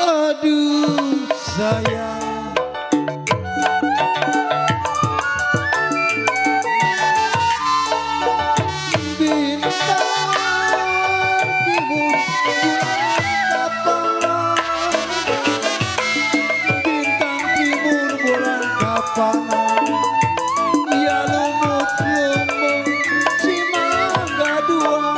Aduh sayang, bintang timur bulan kapanan, bintang timur bulan kapanan, ya lumut-lumut si mangga dua.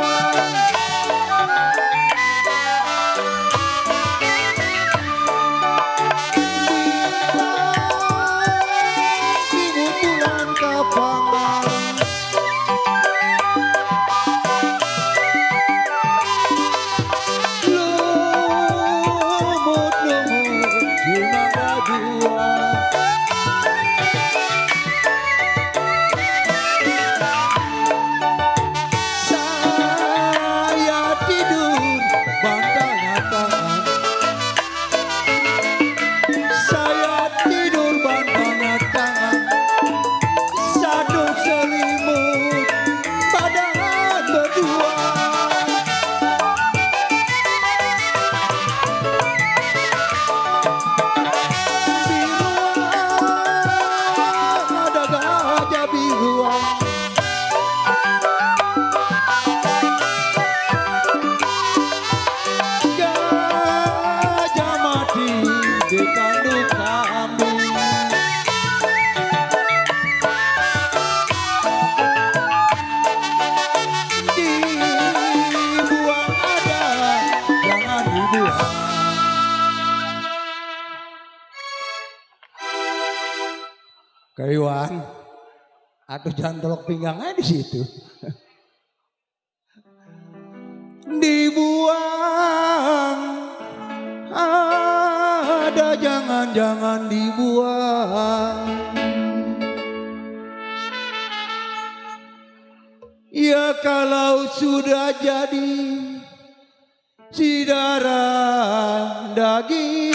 Kayuan, atau jangan tolok pinggangnya di situ. Dibuang, ada jangan dibuang. Ya kalau sudah jadi si darah daging.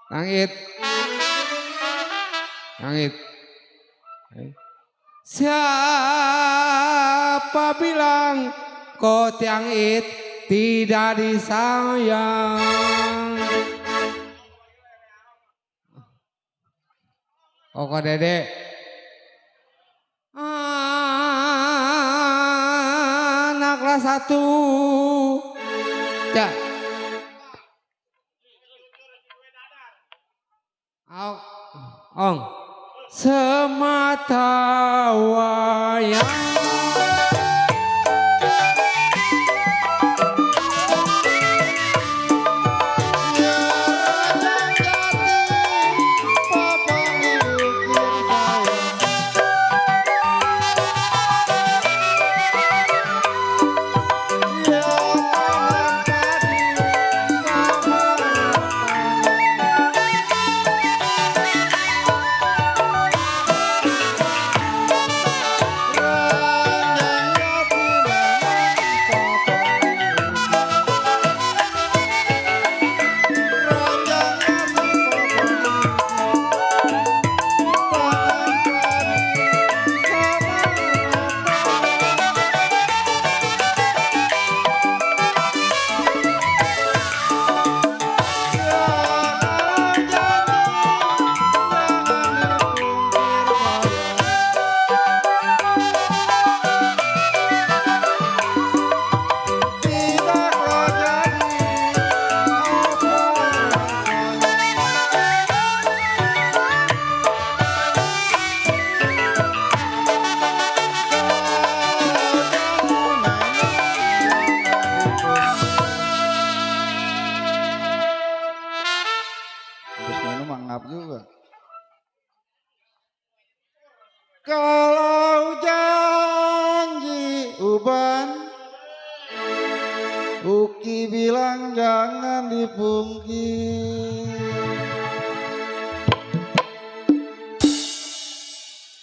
Langit, langit. Siapa bilang kau tiangit tidak disayang? Oh kau dedek. Anak kelas 1. Ya. Ong semata wayang. Kalau janji uban, Uki bilang jangan dipungkir.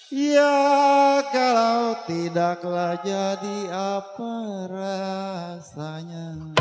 Ya kalau tidaklah jadi apa rasanya.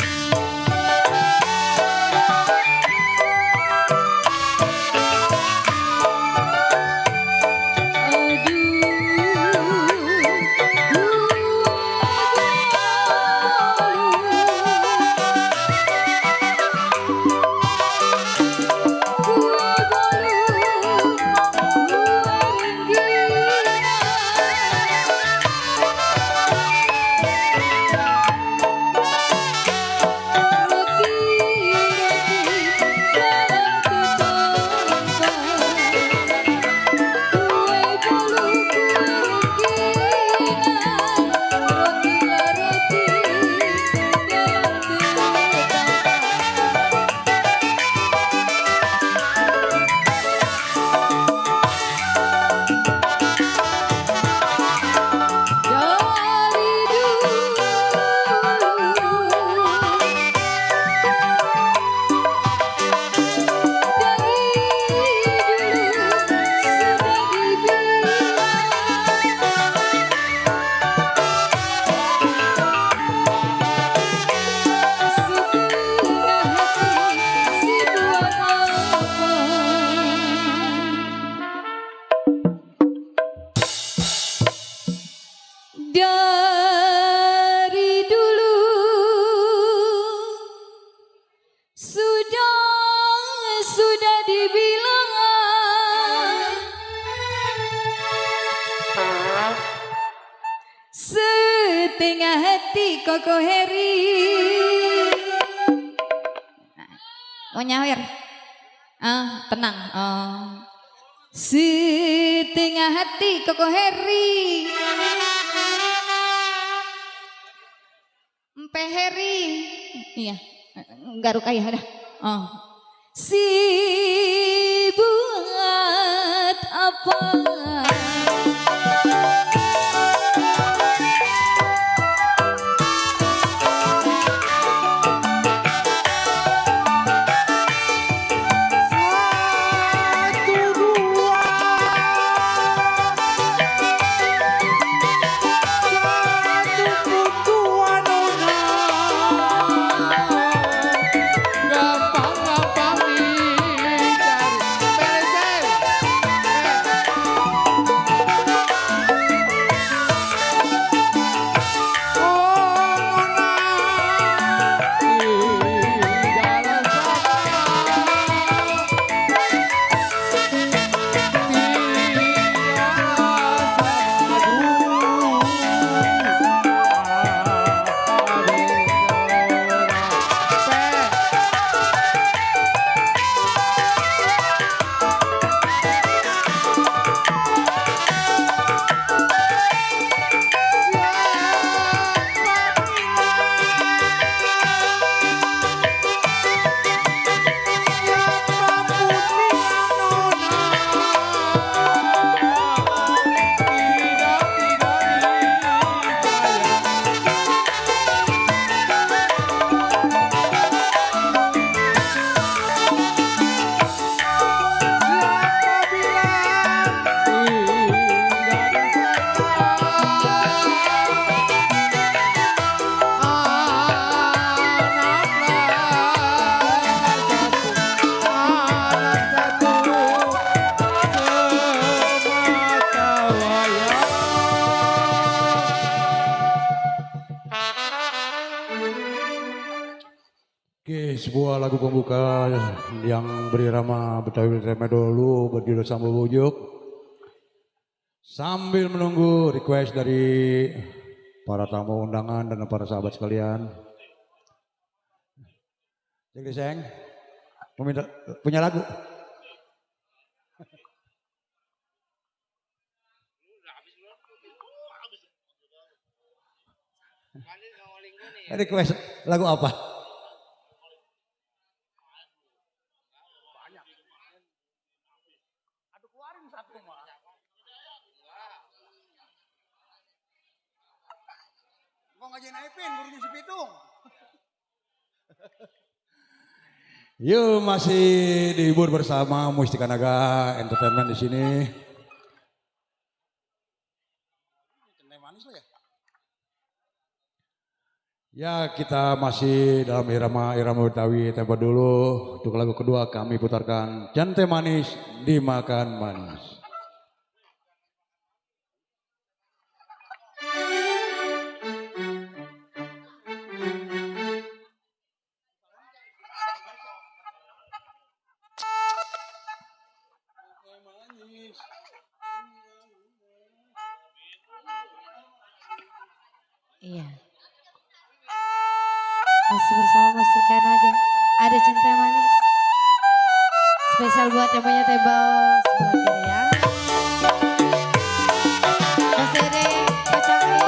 Dari dulu sudah dibilang setengah hati Koko Heri. Mau nyawer? Tenang. setengah hati Koko Heri. Mpe Heri. Iya, enggak Rukayah dah. Oh. Si buat apa? Gampang-gampang dicari. Beresin. Oke, sebuah lagu pembuka yang berirama Betawi Tremedolu berjudul Sambal Bujuk. Sambil menunggu request dari para tamu undangan dan para sahabat sekalian. Jadi Seng, punya lagu? Request lagu apa? Yuk masih dihibur bersama Mustika Naga Entertainment di sini. Ya kita masih dalam irama Betawi tempo dulu. Untuk lagu kedua kami putarkan Jante Manis Dimakan Manis. Iya. Masih bersama Mustika Naga. Ada Cinta Manis. Spesial buat yang punya tebal sebelah kiri ya. Mas Dede, Kocaki.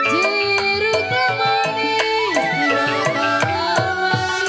Jeruk manis dimakan manis.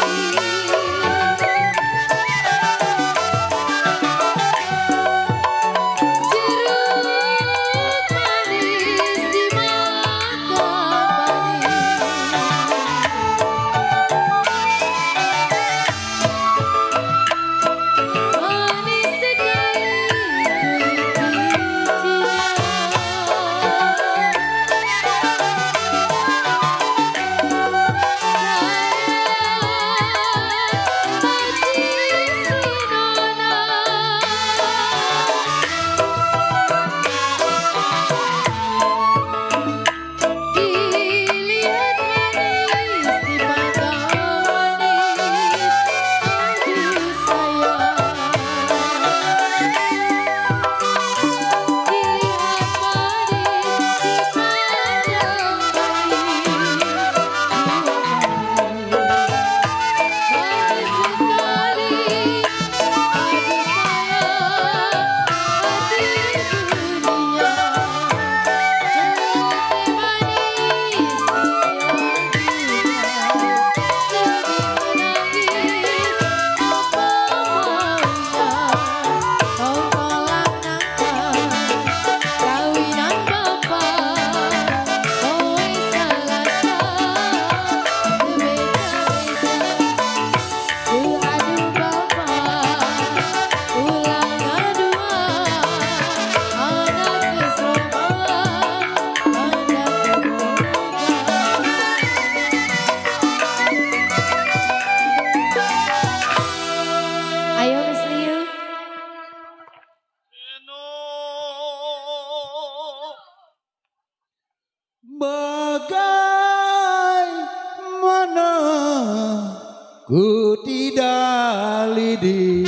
ku tidak lidi.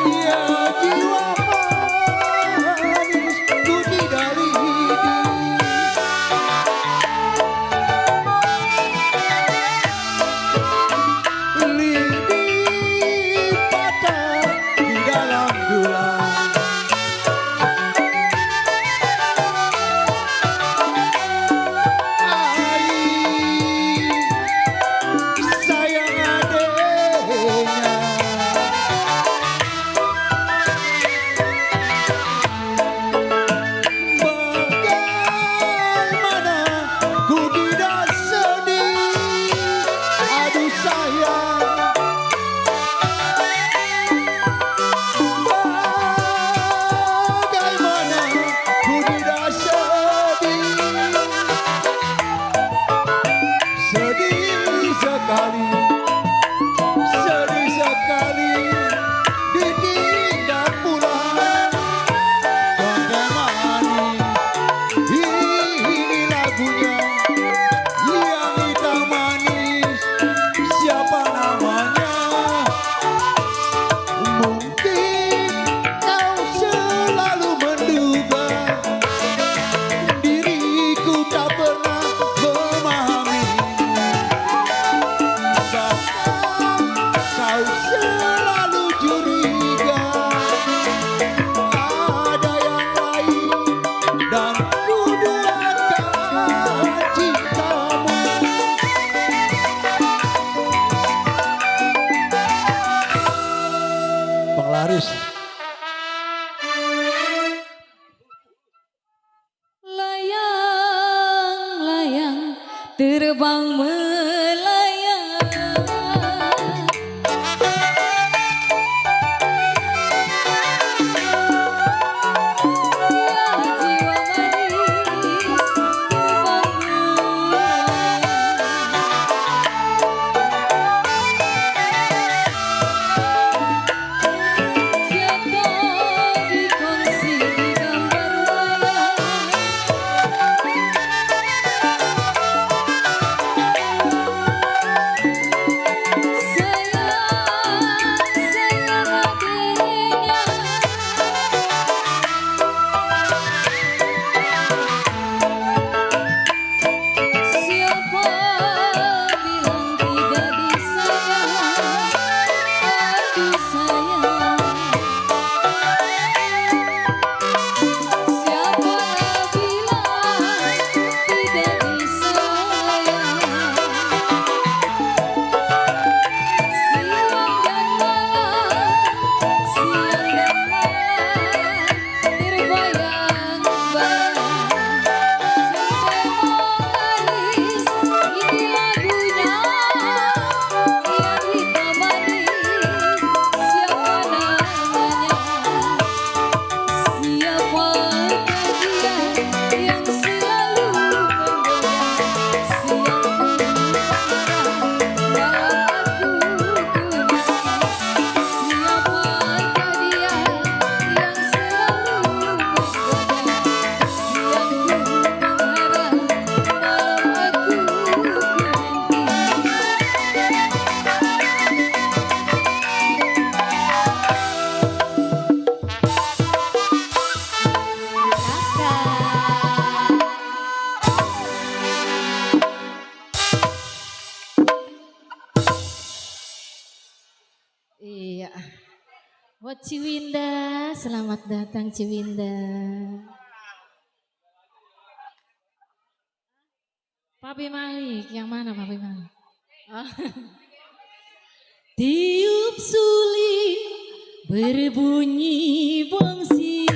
Ya jiwa manis ku tidak lidi. Lidi patah di dalam dulang. Sedih sekali ditinggal pulang. Jangan manis, ini lagunya yang hitam manis. Siapa namanya? Mungkin kau selalu menduga diriku tak pernah memahami. Kau selalu curiga ada yang lain dan ku duakan cintamu. Penglaris. Layang-layang terbang melayang. Iya. Buat Ciwinda, selamat datang Ciwinda. Papi Malik, yang mana Papi Malik? Oh. Tiup suling berbunyi bongsi.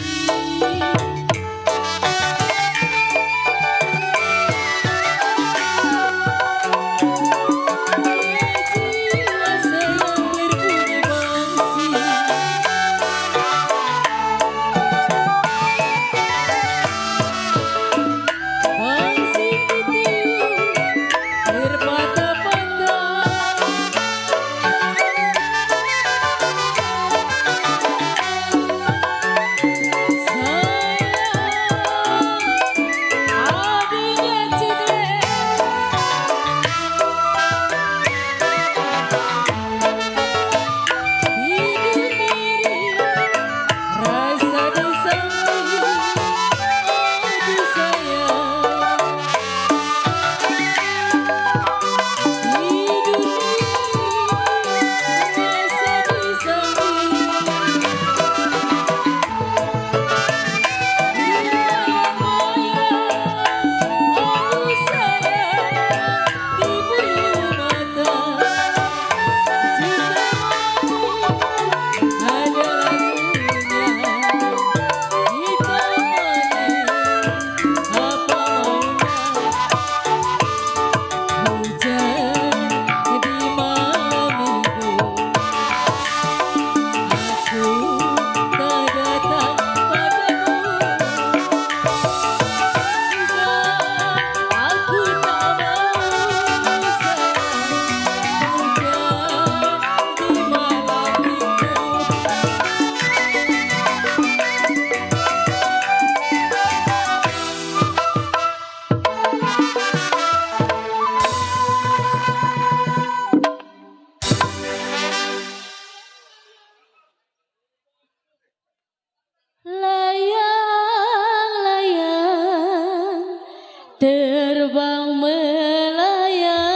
terbang melayang.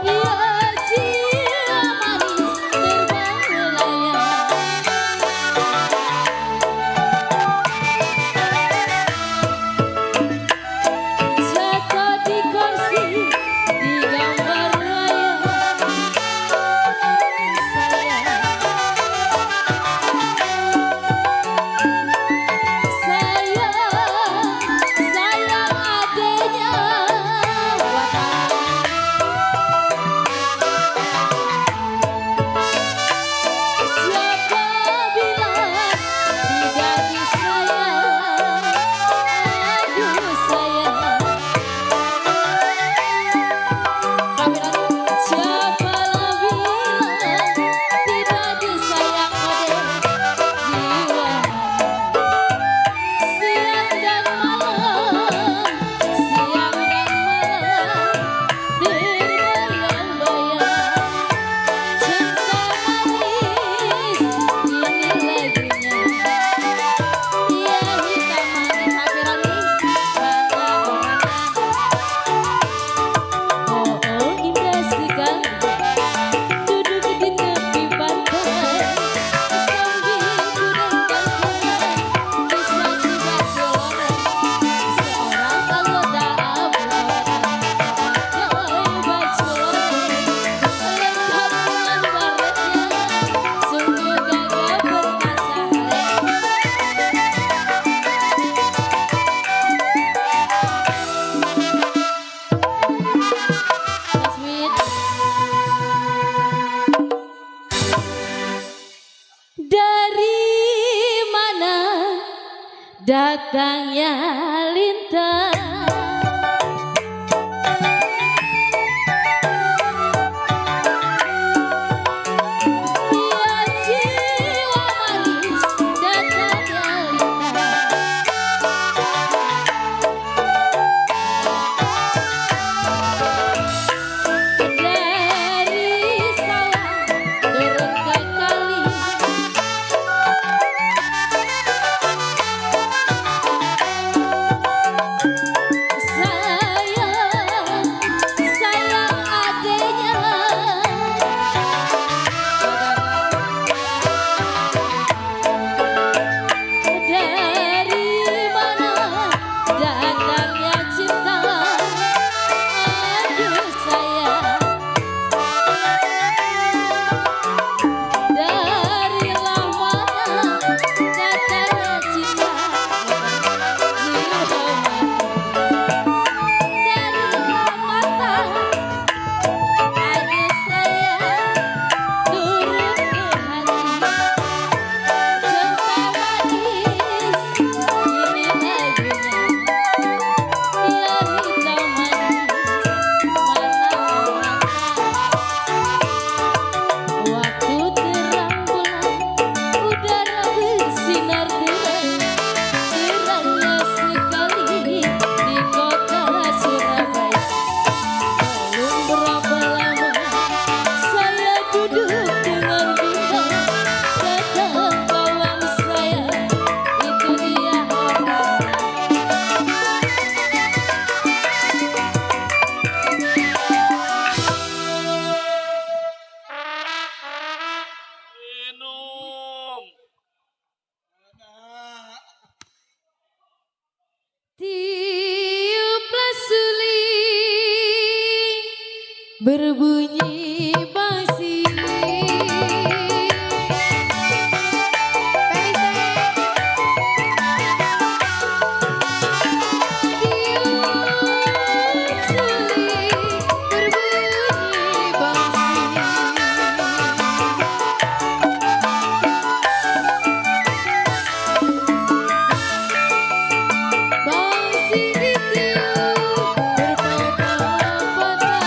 Ya jiwa manis terbang melayang. Jatuh di kursi di gambar wayang. Sayang adanya siapa bilang tidak disayang. Aduh sayang. Siapa bilang tidak disayang oleh jiwa. Siang dan malam, siang dan malam, terbayang-bayang. Cinta manis, ini lagunya. Ia hitam manis, Happy Rani, bangga orangnya. Oh, indah sekali, duduk di tepi pantai, sambil duduk kisah si Barcelona. Seorang anggota Joy Barcelona, lengkap dengan baretnya, sungguh gagah perkasa. Sweet. Dari mana datangnya lintang? Ya jiwa manis datangnya lintang. Dari sawah turun ke kali. Sayang adanya. Dari mana datangnya cinta? Aduh sayang. Dari mana datangnya cinta? Jiwa dari mata. Aduh sayang, turun ke hati. Cinta manis, ini lagunya. Ya hitam manis, mana orangnya. Waktu terang bulan, udara bersinar terang. Terangnya sekali di kota Surabaya. Belum berapa lama saya duduk dengan bimbang. Datang kawan saya, itu dia orangnya. Tiuplah suling berbunyi basi. Tiup suling berbunyi basi. Basi ditiup berpatah-patah.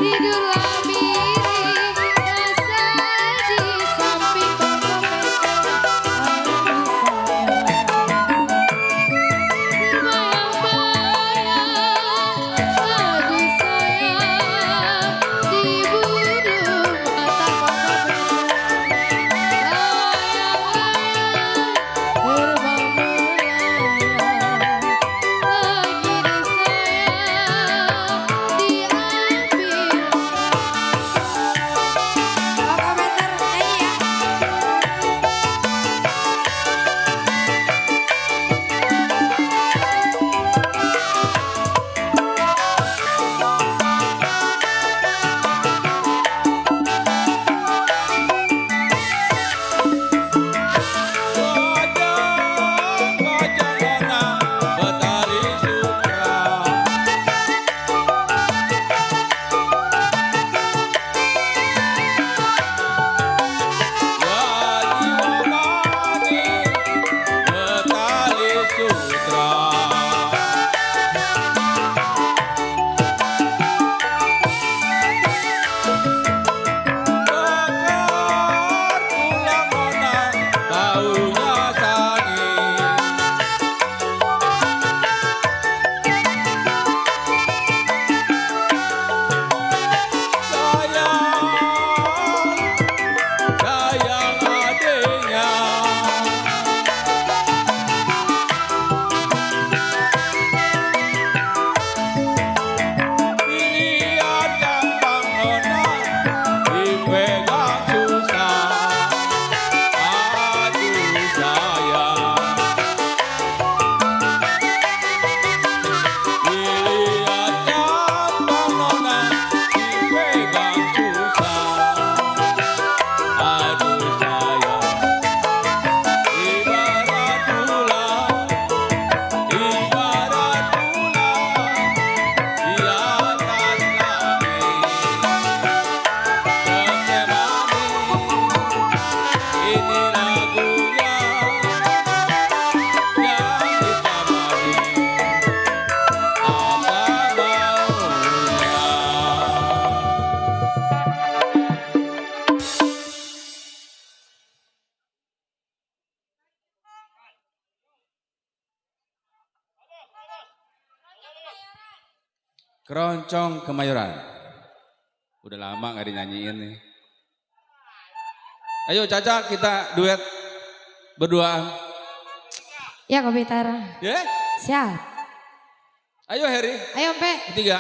tidur miring rasa di samping bangku Keroncong Kemayoran. Udah lama gak dinyanyiin nih. Ayo Caca kita duet berdua. Ya Kopi Tara. Ya? Yeah? Siap. Ayo Heri. Ayo Mpe. Ketiga.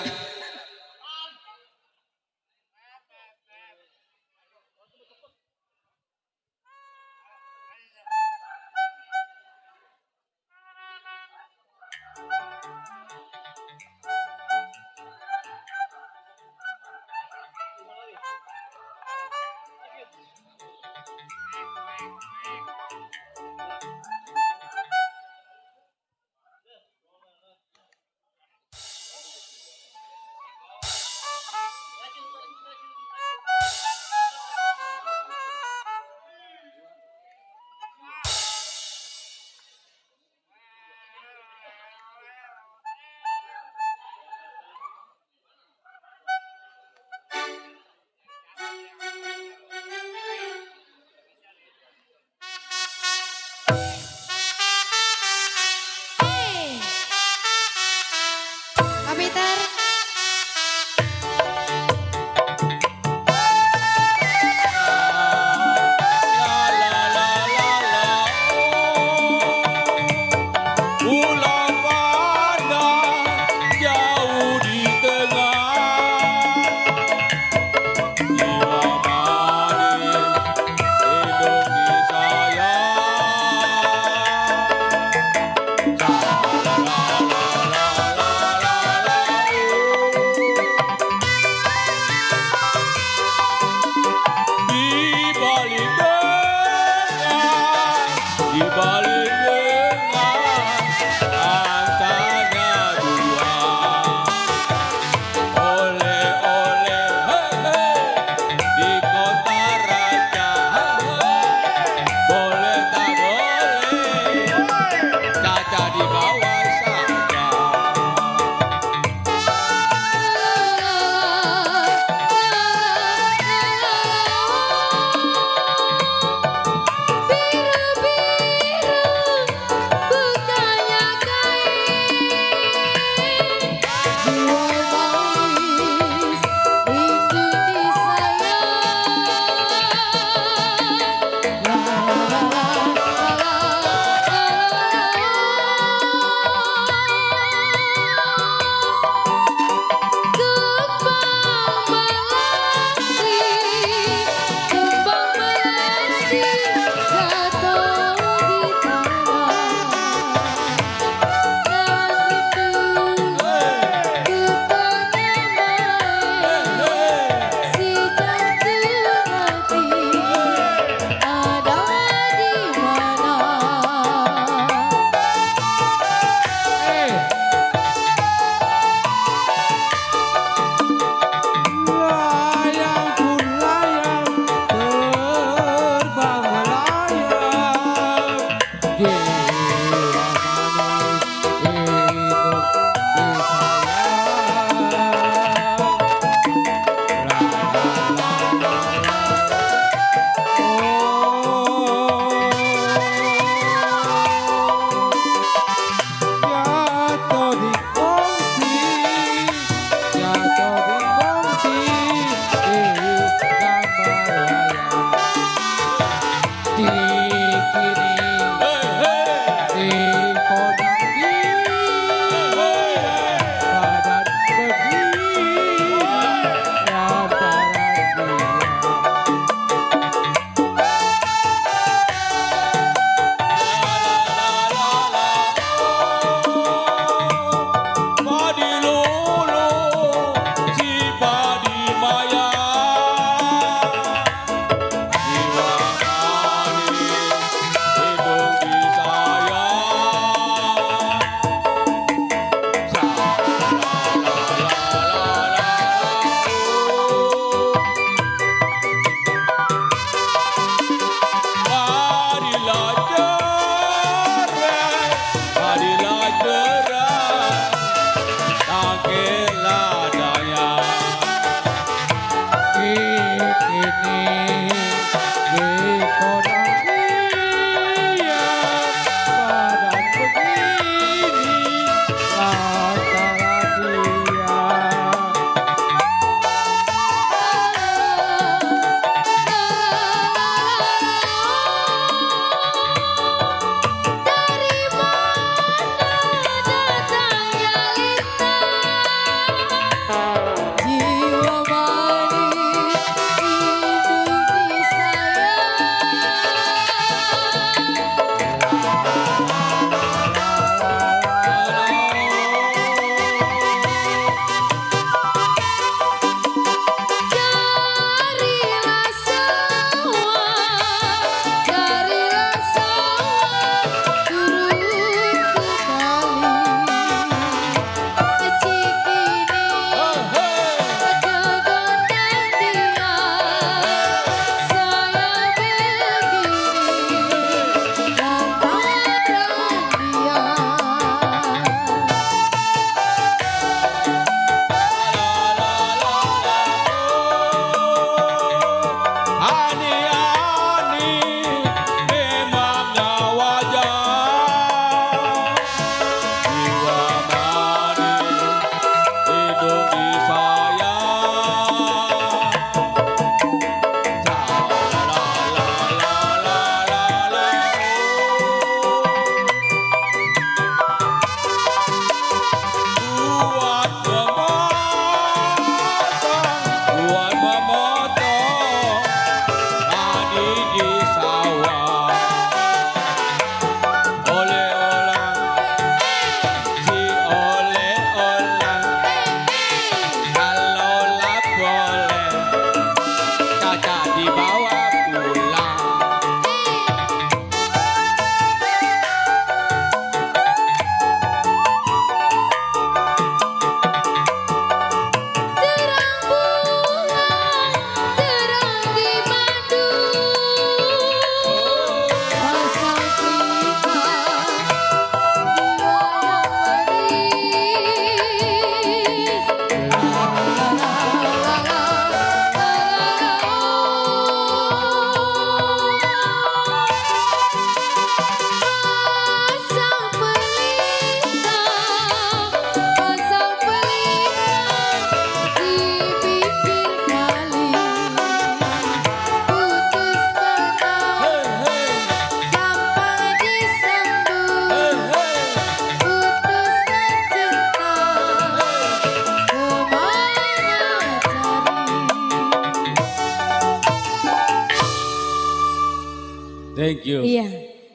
Thank you. Iya,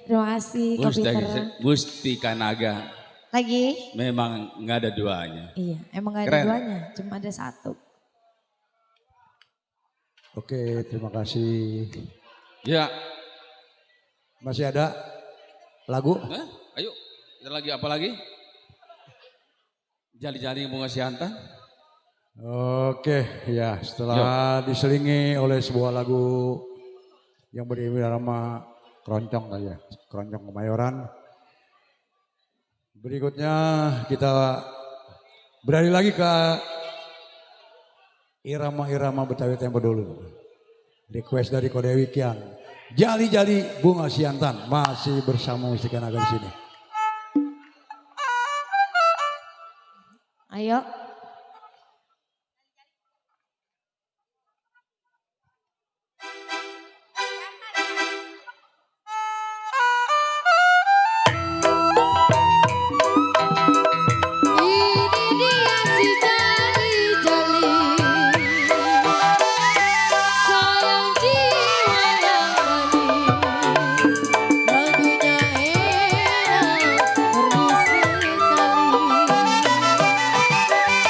terima kasih komputer. Mustika Naga. Lagi? Memang nggak ada duanya. Iya, emang gak ada Keren. duanya, cuma ada satu. Oke, terima kasih. Ya. Masih ada lagu? Hah? Ayo, kita lagi apa lagi? Jali-jali bunga siantan. Oke, ya setelah diselingi oleh sebuah lagu yang berirama keroncong tadi ya, keroncong Kemayoran. Berikutnya kita beralih lagi ke irama-irama Betawi tempo dulu. Request dari Kodewi Kian. Jali-jali bunga siantan masih bersama Mustika Naga di sini. Ayo. Ini dia si jali-jali, sayang jiwa yang manis, lagunya enak, merdu sekali.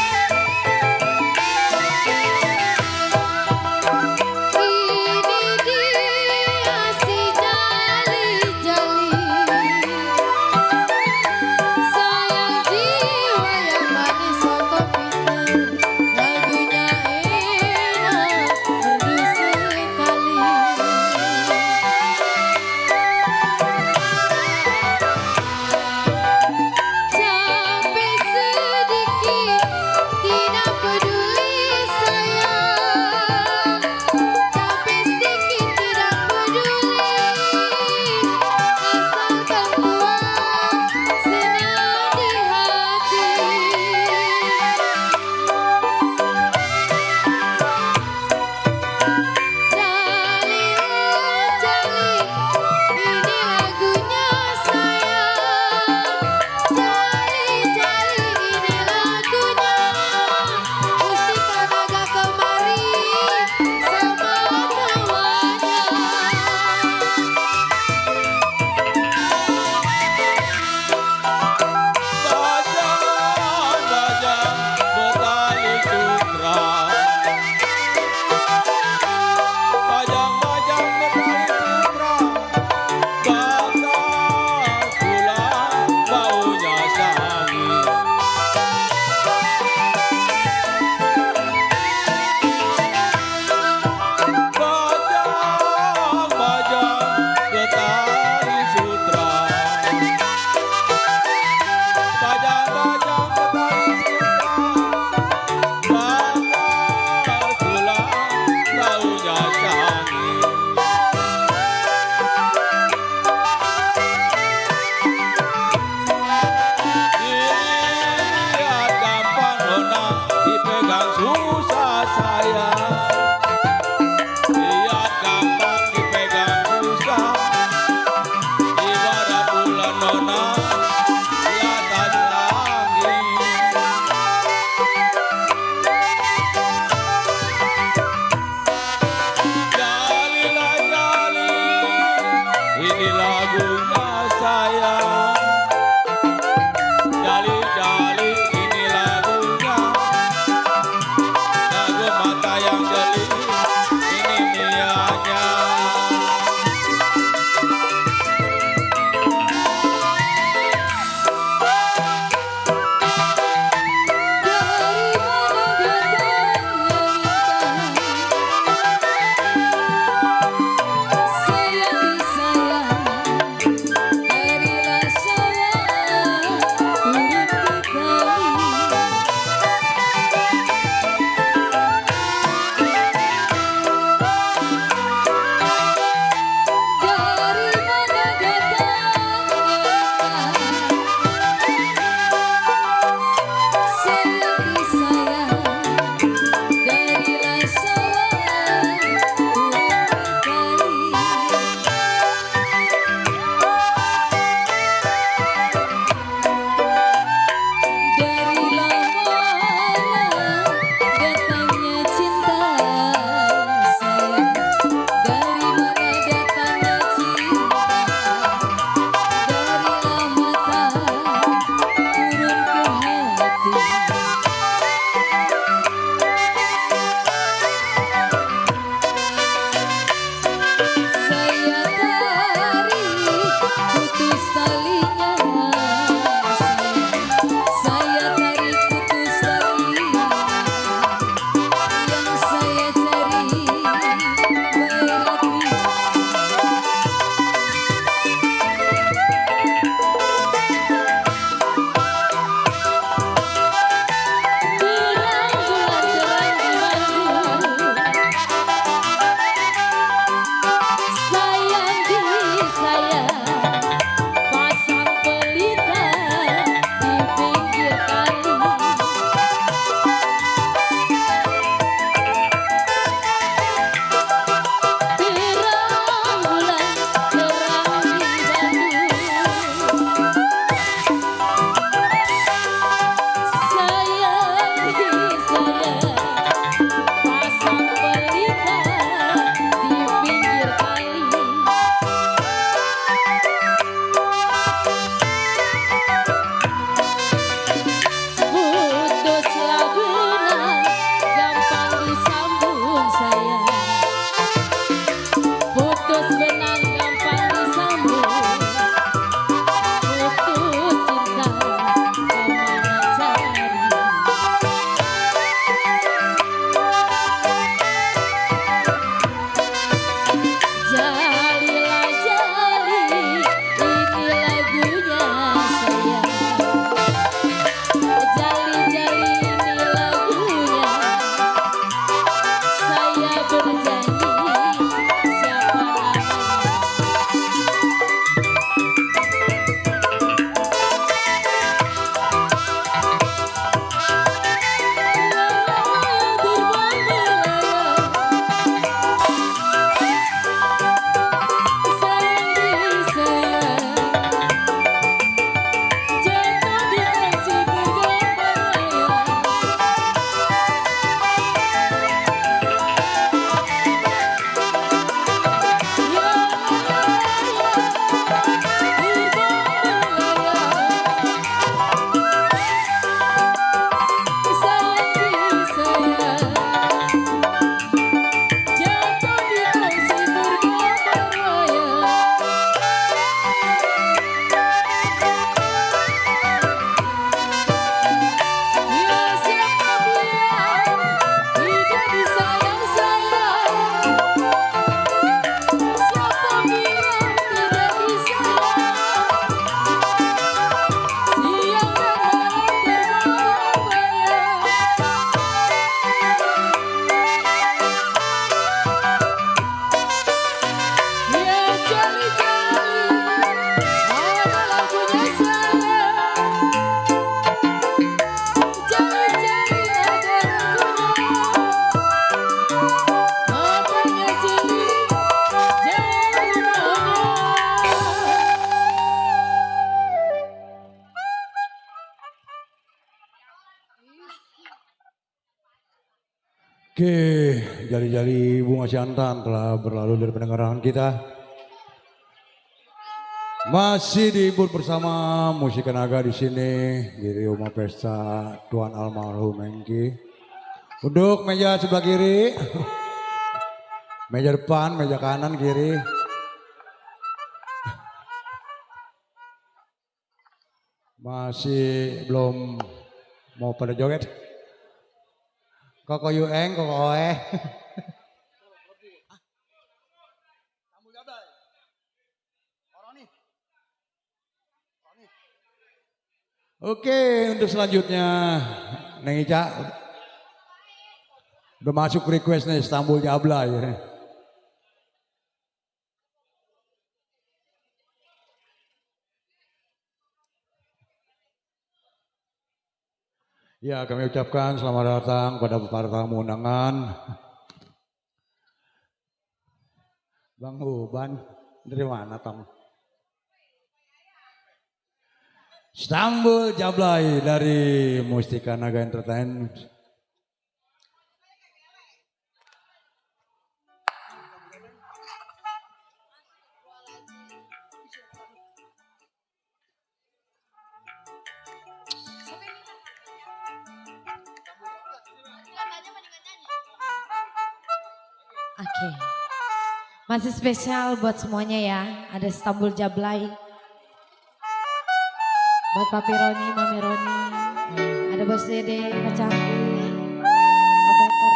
Oke, jali-jali bunga siantan telah berlalu dari pendengaran kita. Masih dihibur bersama musik naga di sini di rumah pesta Tuan almarhum Hengki. Duduk meja sebelah kiri, meja depan, meja kanan, kiri. Masih belum mau pada joget. Koko Yueng, koko Oe. Oke, untuk selanjutnya Neng Ica udah masuk request nih Istanbul Jabla ya. Ya, kami ucapkan selamat datang pada para tamu undangan. Bang Uban, dari mana Tong? Istanbul Jablay dari Mustika Naga Entertainment. Oke. Masih spesial buat semuanya ya. Ada Istanbul Jablay. Buat Papi Roni, Mami Roni. Ada Bos Dede, Kacang. Pak Peter.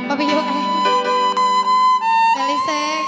Papi Yue. Felisek.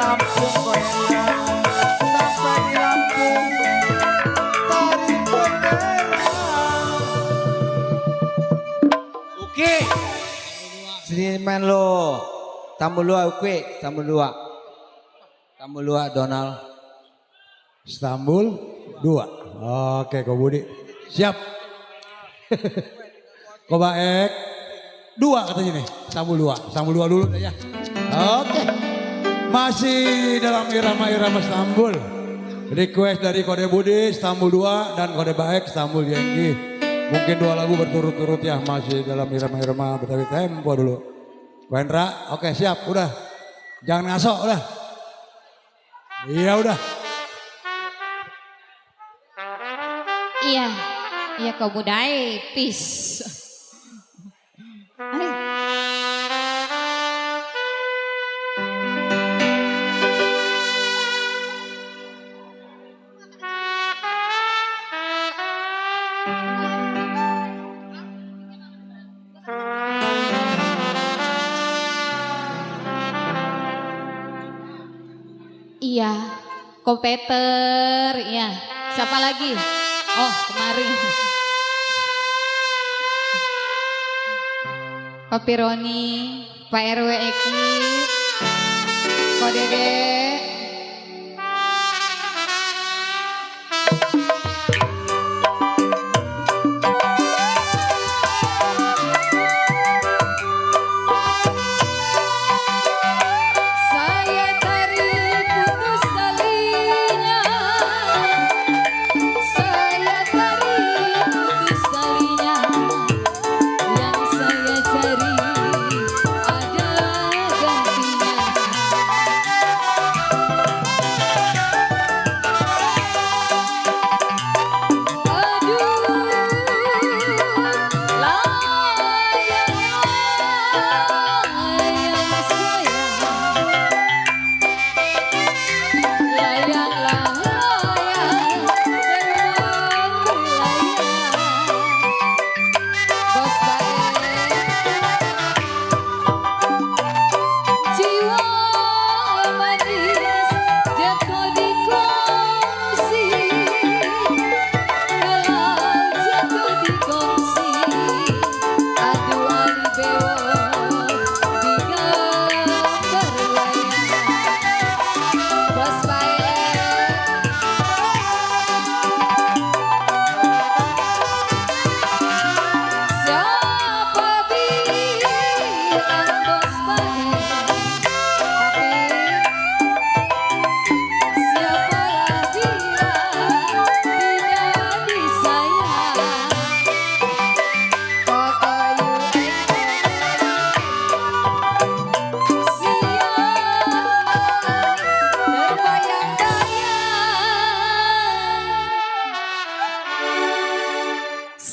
Lampung Korea sampai di Lampung tarik bendera. Oke. Sini main lo. Tamu luar oke, tamu luar. Tamu luar Donald. Istanbul 2. Oke, Ko Budi. Siap. Ko Baek 2 katanya nih. Istanbul 2. Istanbul 2 dulu ya. Oke. Masih dalam irama-irama Istanbul. Request dari Kode Budi Istanbul 2 dan Kode Baek Istanbul Yenggi. Mungkin 2 lagu berturut-turut ya, masih dalam irama-irama Betawi tempo dulu. Wendra, oke siap, udah. Jangan ngasok, udah. Iya udah. Iya, iya kau budai, peace. Ayo. Iya, komputer, iya. Siapa lagi? Oh, kemarin. Pak Pironi, Pak RW Eki, Ko Dede. Saya tarik putus talinya, saya tarik putus talinya, yang saya cari ada gantinya.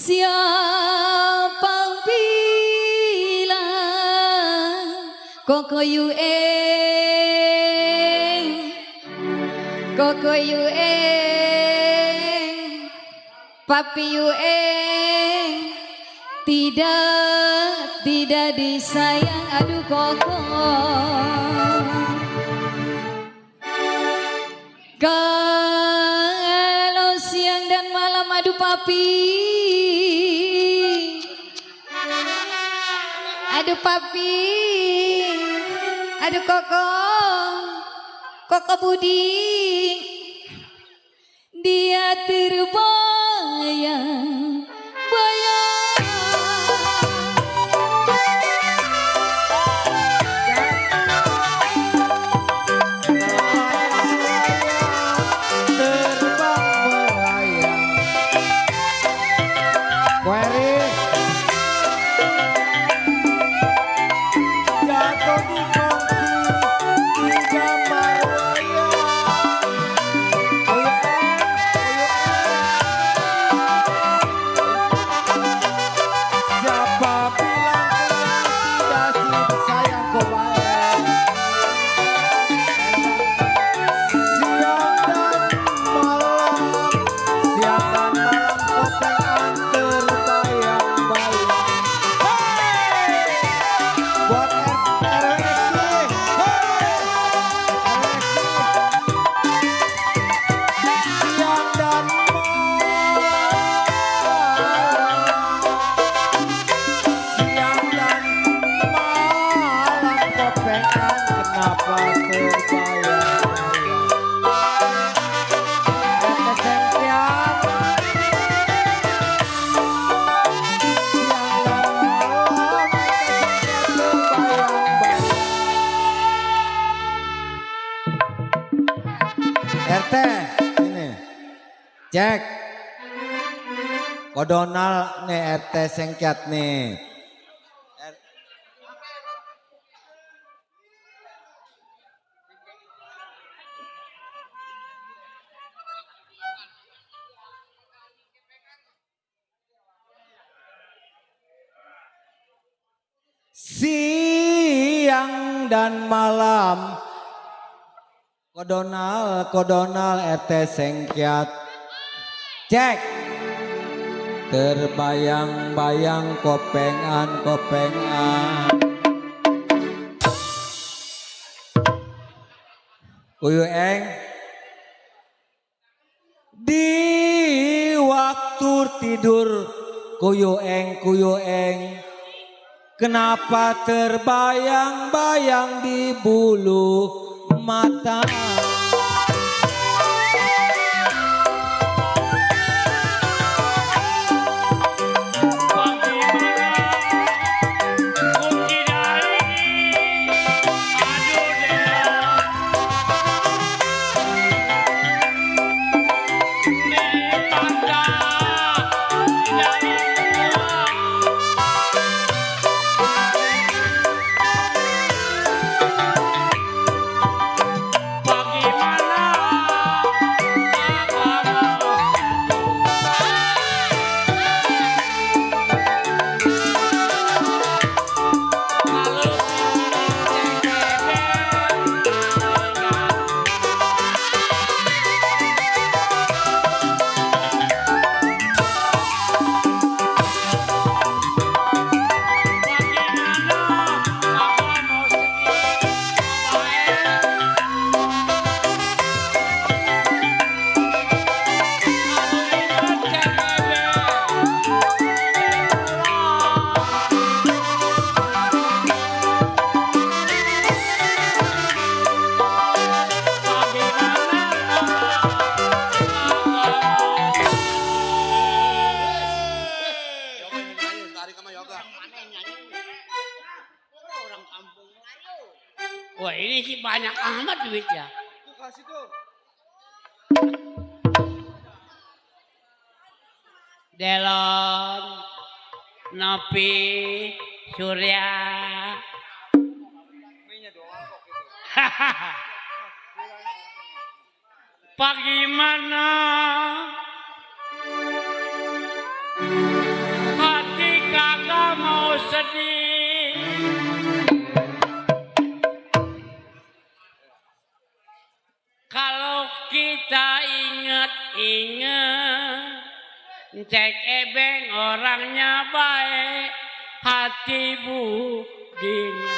Siapa bilang koko yueng, papi yueng, tidak disayang, aduh koko. Kalau siang dan malam aduh papi, aduh papi, aduh koko, koko Budi, dia terbayang, RT sini. Cek. Kodonal nih RT sengket nih. Siang dan malam kodonal RT sengkiat cek terbayang-bayang kopengan kuyu eng di waktu tidur kuyu eng kenapa terbayang-bayang di bulu mata. Wah ini sih banyak amat duitnya. Delon, Nopi, Surya. Pak gimana? Hati kagak mau sedih. Kalau kita inget-inget, cek ebeng orangnya baik, hati budinya.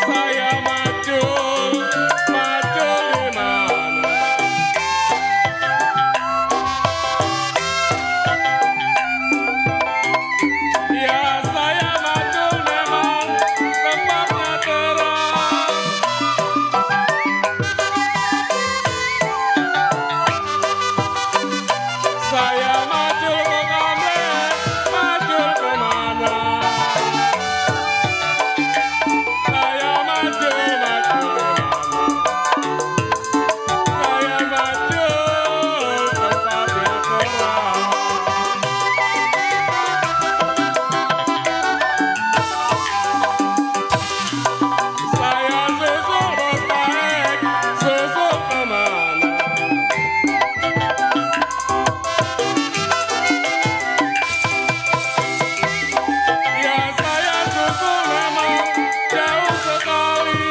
Saya maju di mana? Ya saya maju memang tempatnya terang. Saya maju ke kampung, maju kemana? Saya maju saya maju tempatnya terang. Saya susul bos baik, susul kemana? Ya saya susul memang jauh sekali.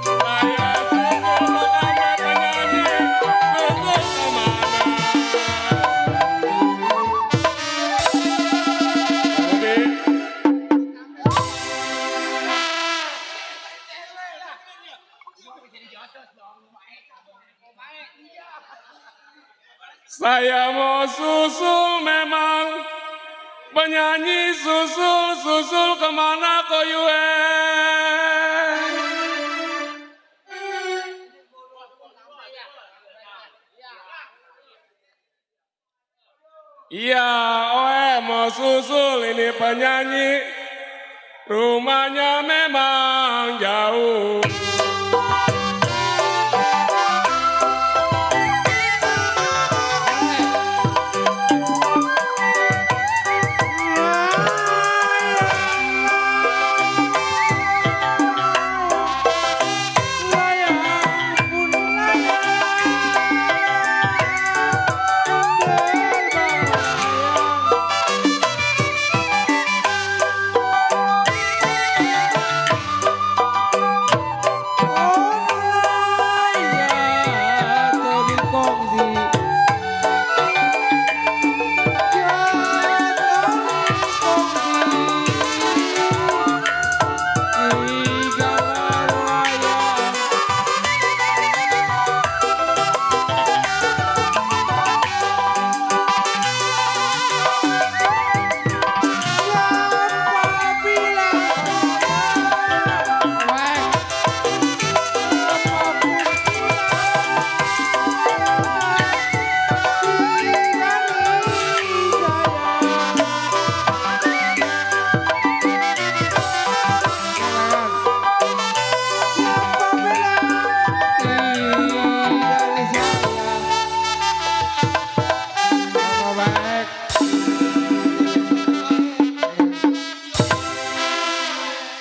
Saya susul mengambil penyanyi, susul kemana? Saya mau susul memang penyanyi susul kemana koyue. Iya, mau susul ini penyanyi. Rumahnya memang jauh.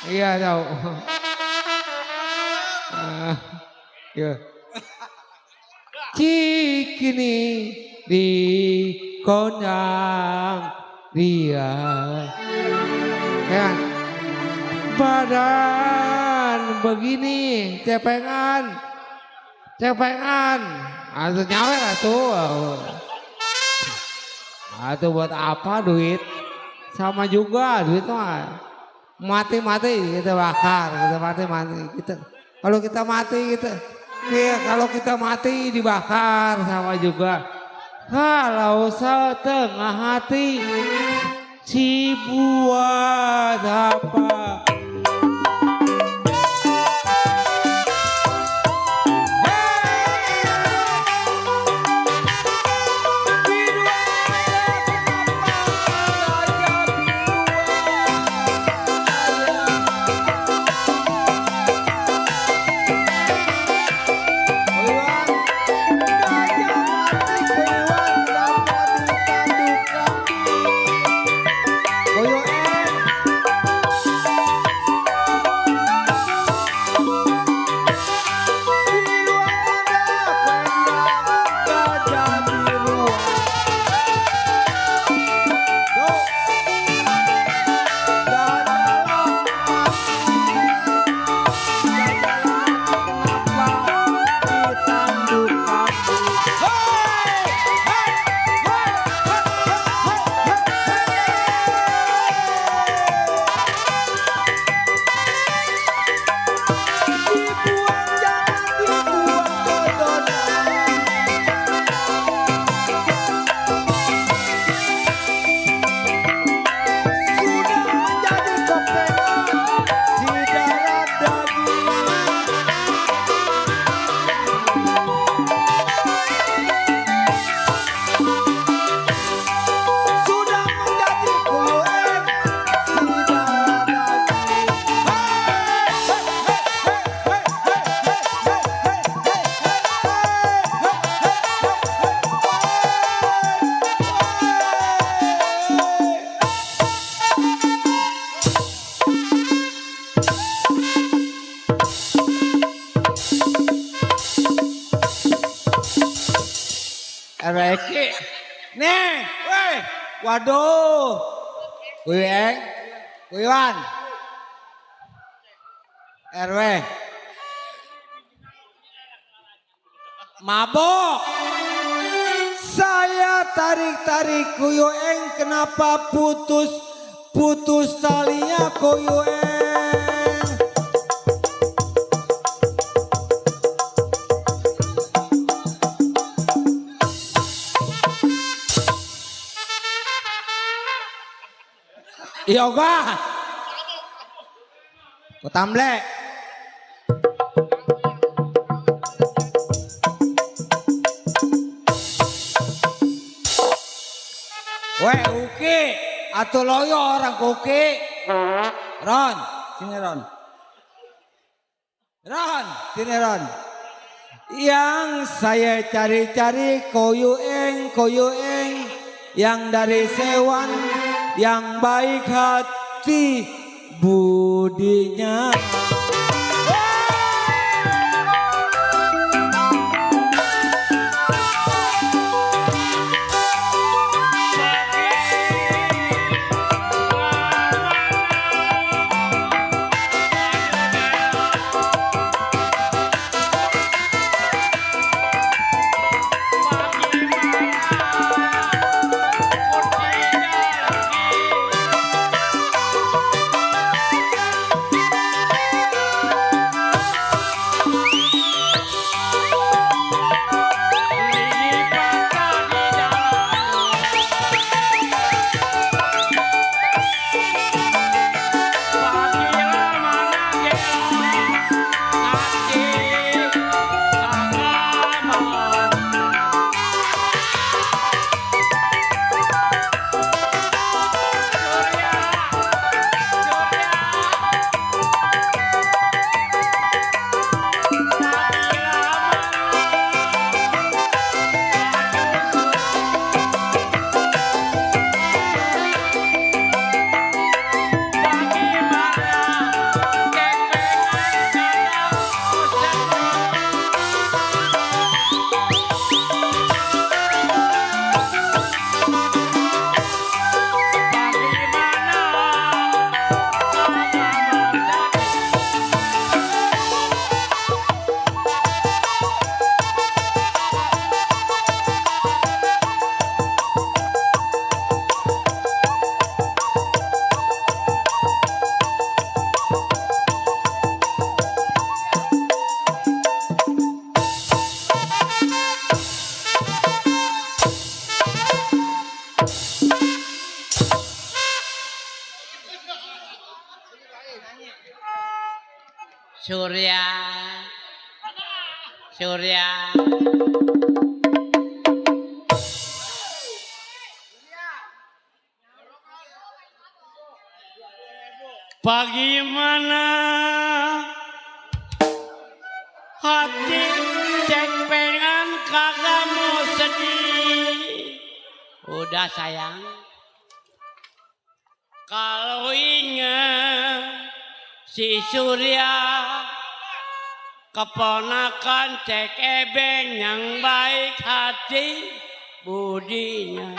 Iya tahu. Ya. Cikini di kondang dia. Ya. Badan begini cepengan. Atau nyawer atuh. Atuh buat apa duit? Sama juga duit mah. Mati kita bakar, kita mati kita. Kalau kita mati kita, ya kalau kita mati dibakar sama juga. Kalau setengah hati si buat apa? Reki. Nih, woi. Waduh. Kuing. Kuiwan. RW. Mabok. Saya tarik-tarik Kuyueng, kenapa putus talinya Kuyueng. Yoga. Ketamble. atau loyo orang koke. Ron, sini Ron. Ron, sini Ron. Yang saya cari-cari koyueng, yang dari Sewan, yang baik hati budinya. Surya. Bagaimana hati cek pengen kagak mau sedih. Udah sayang. Kalau ingat si Surya keponakan cek ebeng yang baik hati budinya.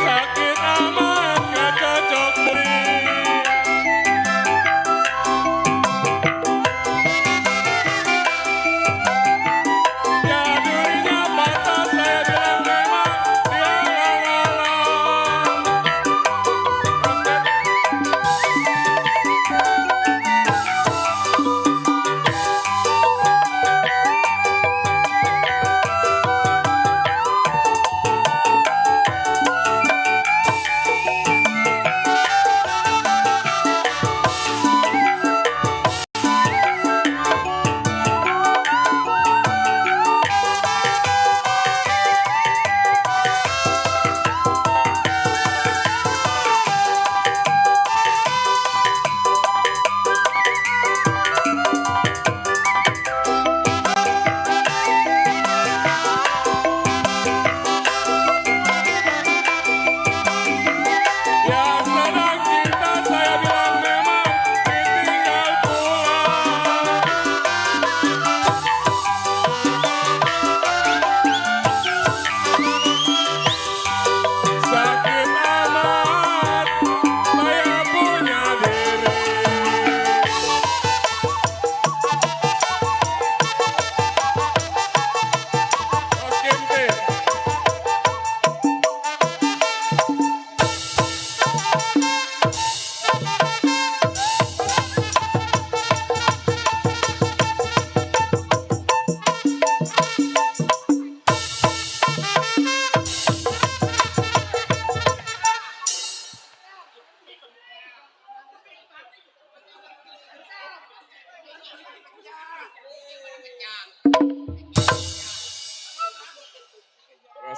Sakit amat gak cocok beri. Jadinya patah saya bilang memang dia gak ngalah.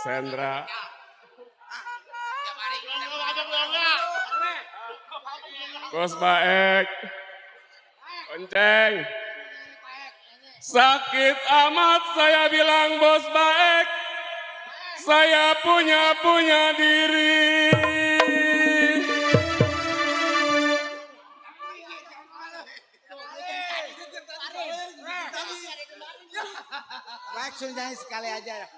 Sendra. Bos Baek. Onceng. Sakit amat saya bilang Bos Baek. Saya punya diri. Langsung nyanyi sekali aja.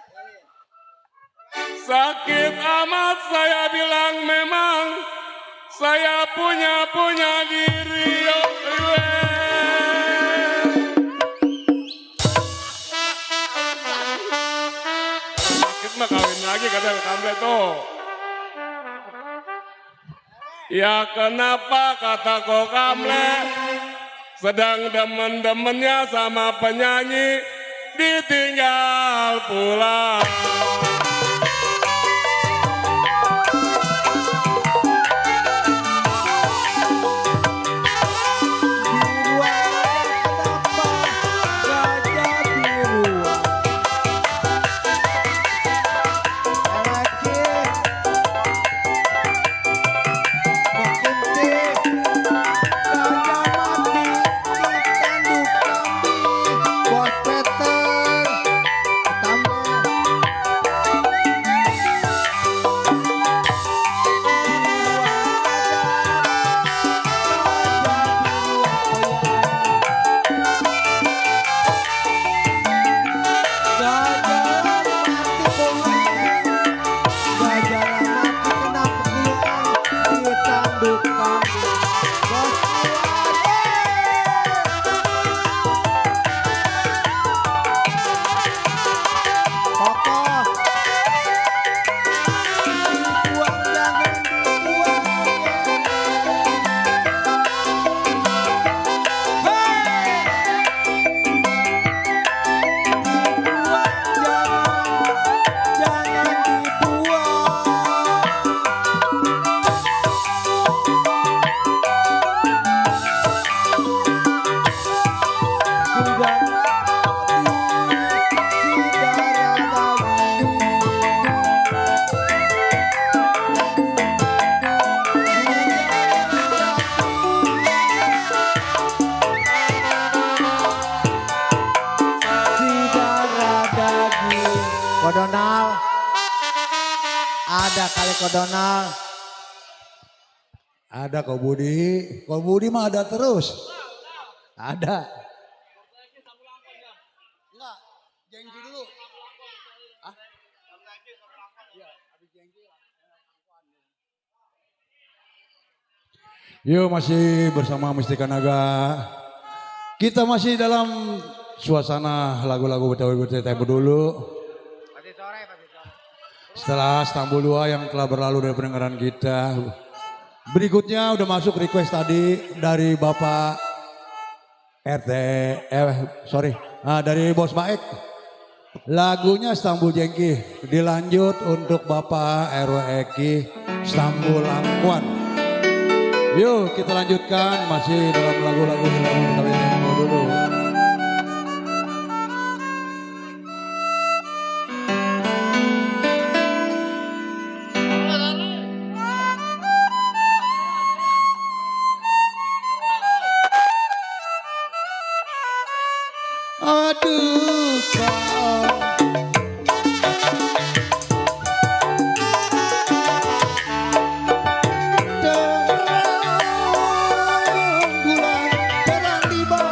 Sakit amat saya bilang memang saya punya diri. Sakit mah kawin lagi kata Kamle tuh. Ya kenapa kata kok Kamle sedang demen-demennya sama penyanyi ditinggal pulang. Kodonal. Ada kali Kodonal. Ada kau Budi. Kau Budi mah ada terus. Ada. Enggak, jengki dulu. Yuk masih bersama Mustika Naga. Kita masih dalam suasana lagu-lagu Betawi Tempo dulu. Setelah Stambul 2 yang telah berlalu dari pendengaran kita. Berikutnya udah masuk request tadi dari Bapak RT, dari Bos Baek. Lagunya Stambul Jengki. Dilanjut untuk Bapak RW Eki Stambul Angkuan. Yuk kita lanjutkan masih dalam lagu-lagu Betawi Tempo dulu. Aduh kau terang bulan terang tiba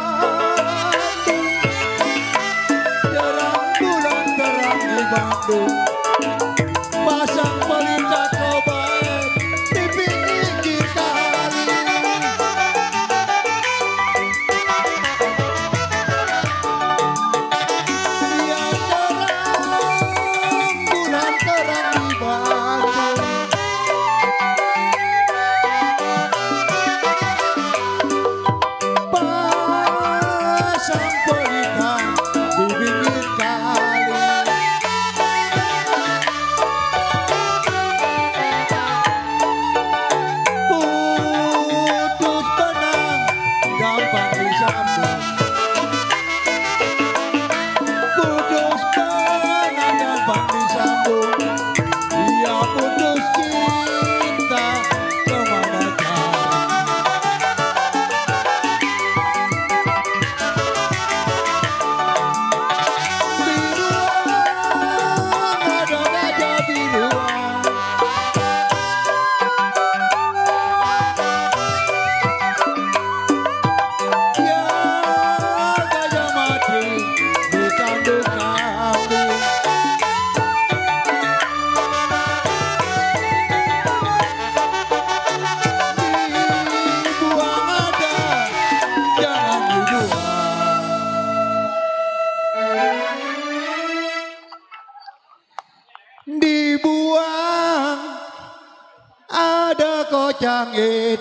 ada kocangit.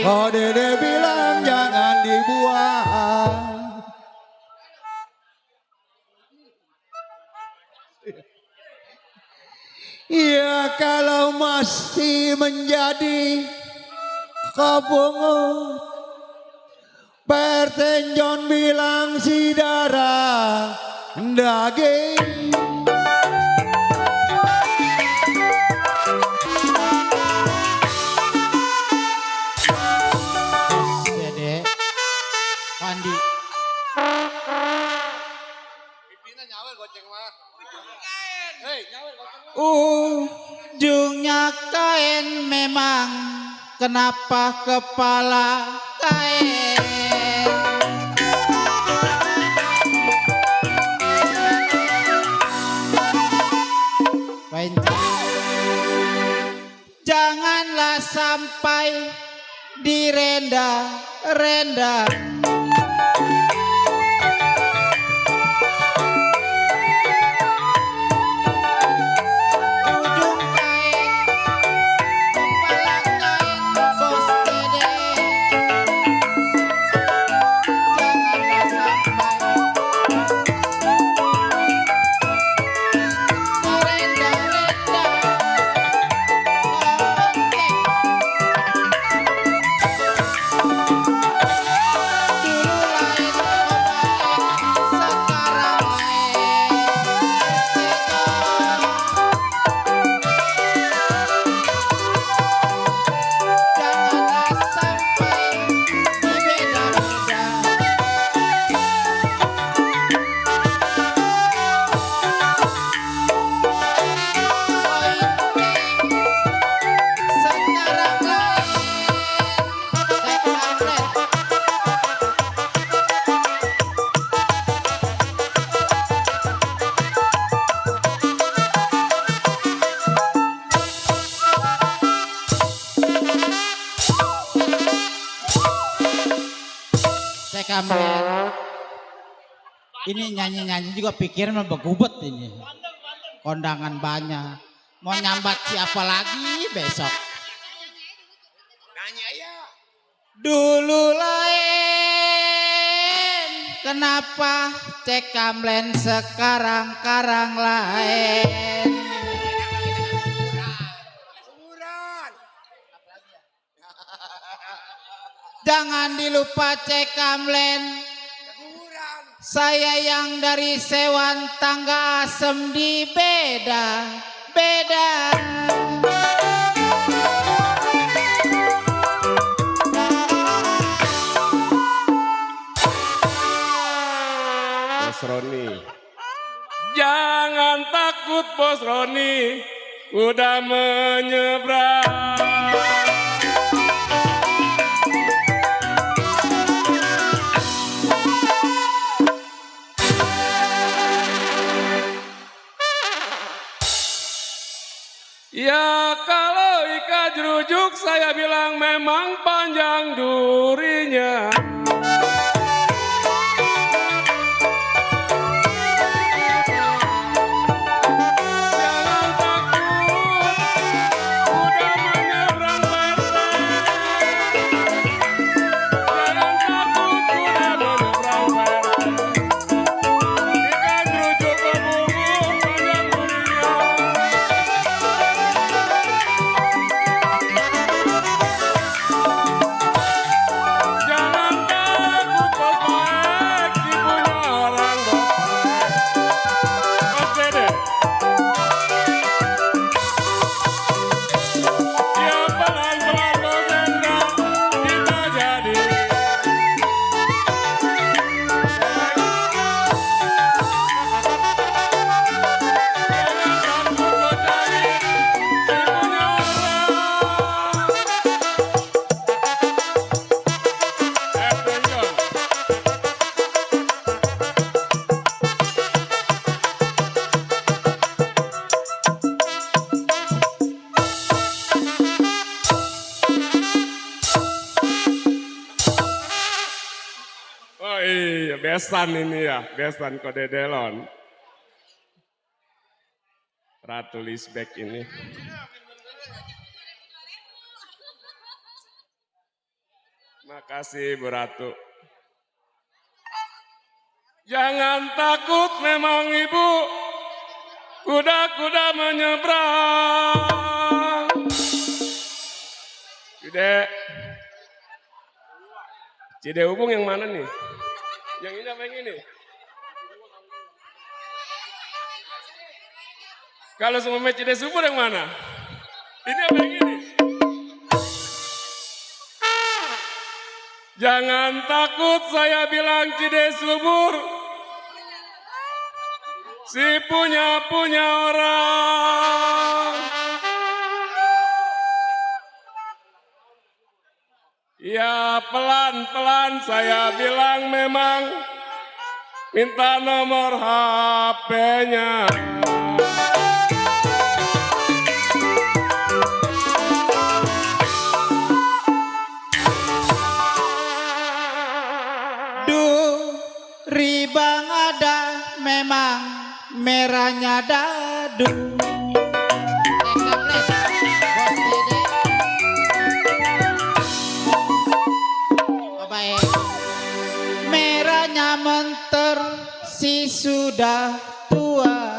Oh dede bilang jangan dibuang. Ya kalau masih menjadi kabungut, Pertenjon bilang si darah daging. Dede, Pandi. Ujungnya kain memang, kenapa kepala kain? Janganlah sampai direnda-renda. Ujung kain, kepala kain, bos dede. Janganlah sampai direnda-renda. Kamler. Ini nyanyi-nyanyi juga pikiran mah begubet ini. Kondangan banyak. Mau nyambat siapa lagi besok? Nanya ya. Dulu lain, kenapa Cek Kamlen sekarang lain? Jangan dilupa Cek Kamlen, saya yang dari Sewan Tangga Asem di beda. Bos Roni. Jangan takut Bos Roni, udah menyeberang. Ya kalau ikat jerujuk saya bilang memang panjang durinya. Jangan takut, udah menyeberang Perten. Jangan takut, udah menyeberang Perten. Ikat jerujuk berbumbu panjang durinya. Oh iya, besan ini ya, besan kode delon. Ratu Lisbek ini. Makasih Bu Ratu. Jangan takut memang Ibu, kuda-kuda menyeberang. Cide Ubung yang mana nih? Yang ini apa yang ini? Kalau semua Cide Subur yang mana? Ini apa yang ini? Jangan takut saya bilang Cide Subur, si punya orang. Ya pelan-pelan saya bilang memang minta nomor HP-nya. Ribang ada memang merahnya dadu. Merahnya menter si sudah tua.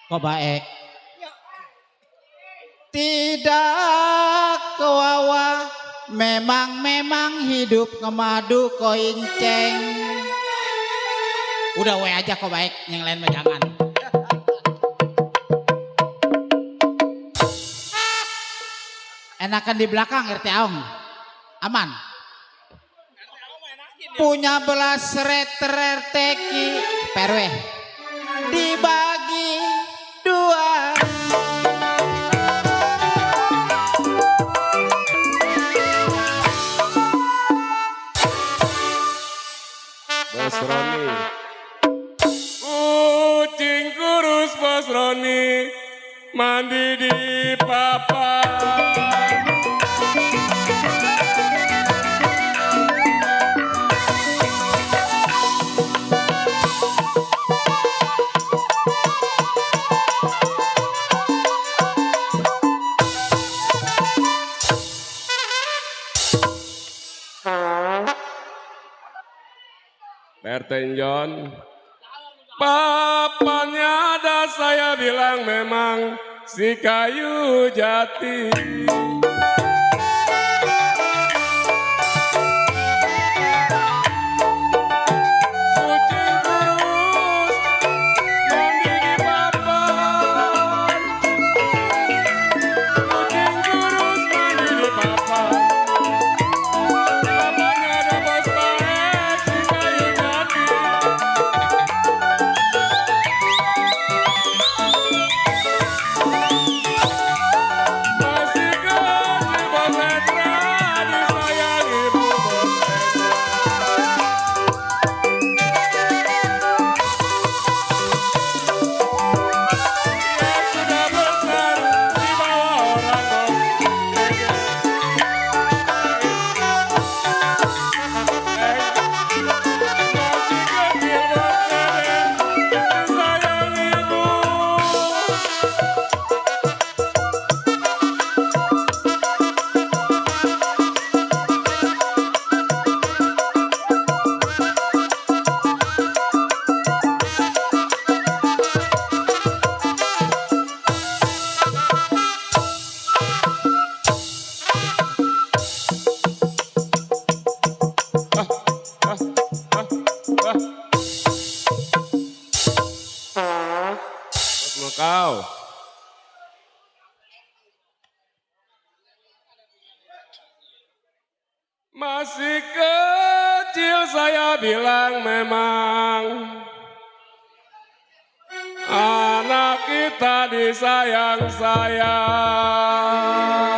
Kok baik? Tidak kawawa, memang hidup ngemadu koinceng. Udah we aja kok baik, yang lain mah jangan. Enakan di belakang RT Aung, aman. Punya belas reteki perwe dibagi dua. Bos Roni, kucing kurus Bos Roni, mandi di papan. Pertenjon, papannya ada saya bilang memang si kayu jati. Kucing kurus mandi di papan. Kucing kurus mandi di papan. Papanya ada bos baik si kayu jati. Masih Kau. Masih kecil saya bilang memang anak kita disayang-sayang.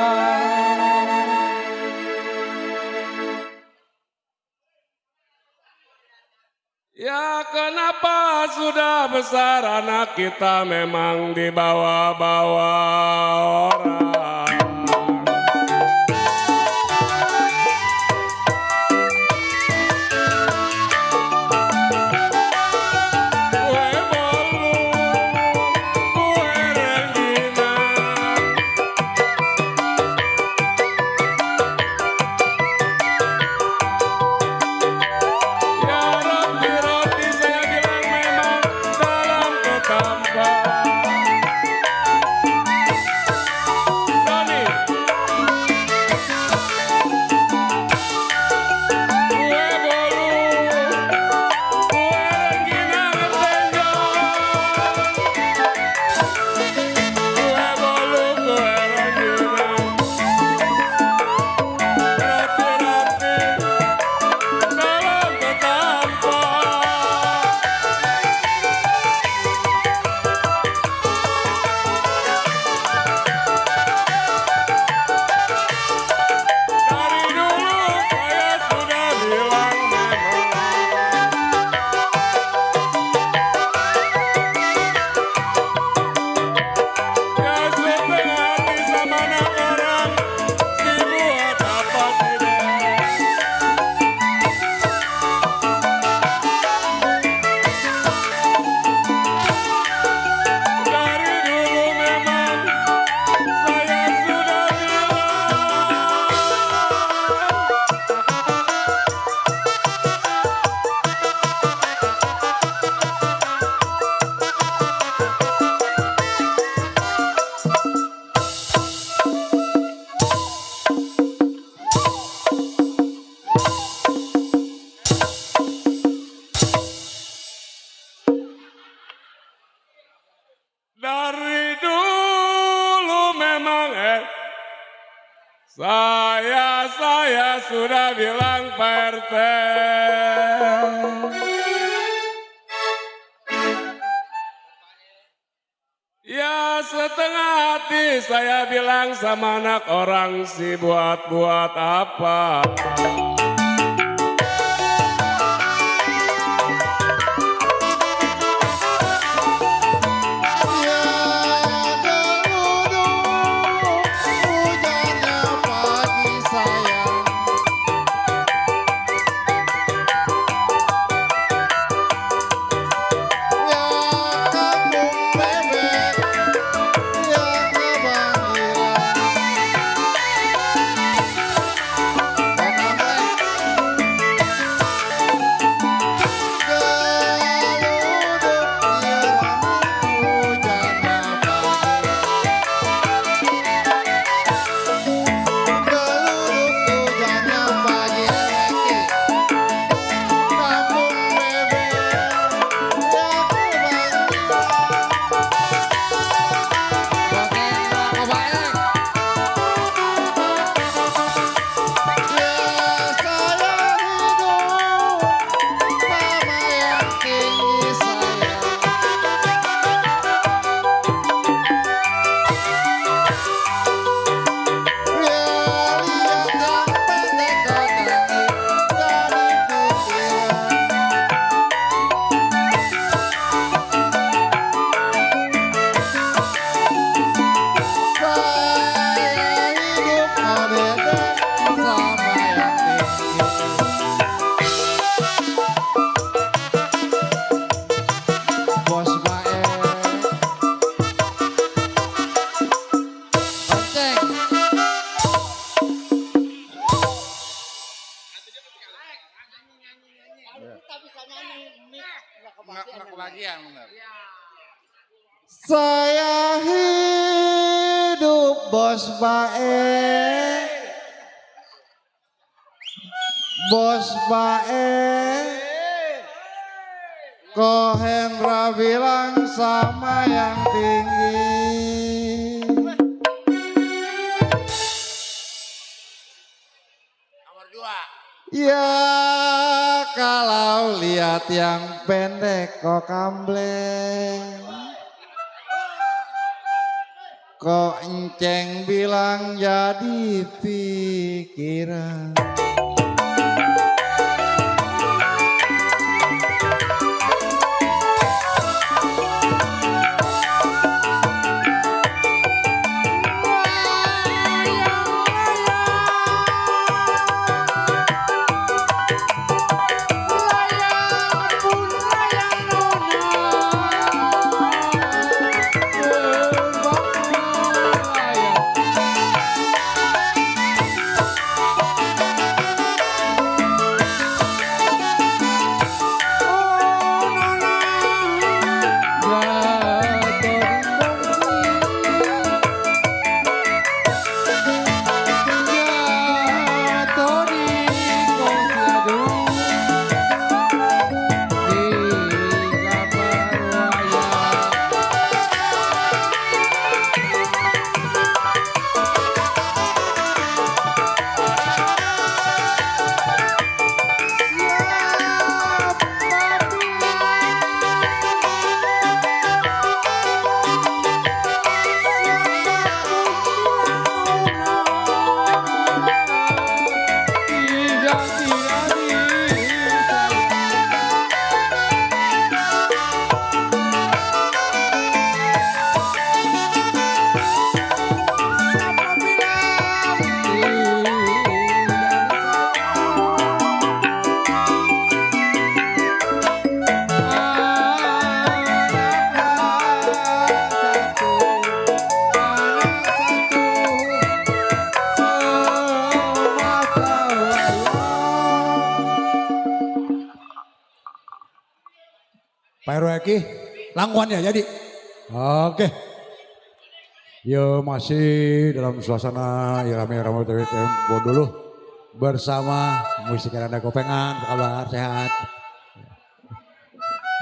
Ya kenapa sudah besar anak kita memang dibawa-bawa orang. Dari dulu memang saya sudah bilang Pak RT. Ya setengah hati saya bilang sama anak orang si buat apa. Saya hidup bos bae, Ko Hendra bilang sama yang tinggi. Ya kalau lihat yang pendek kok kambleng. Kok enceng bilang jadi pikiran. Pak Heroeki, langkuan ya jadi. Oke. Yo masih dalam suasana irama-irama tempo dulu bersama musik Anda Kopengan, apa kabar, sehat.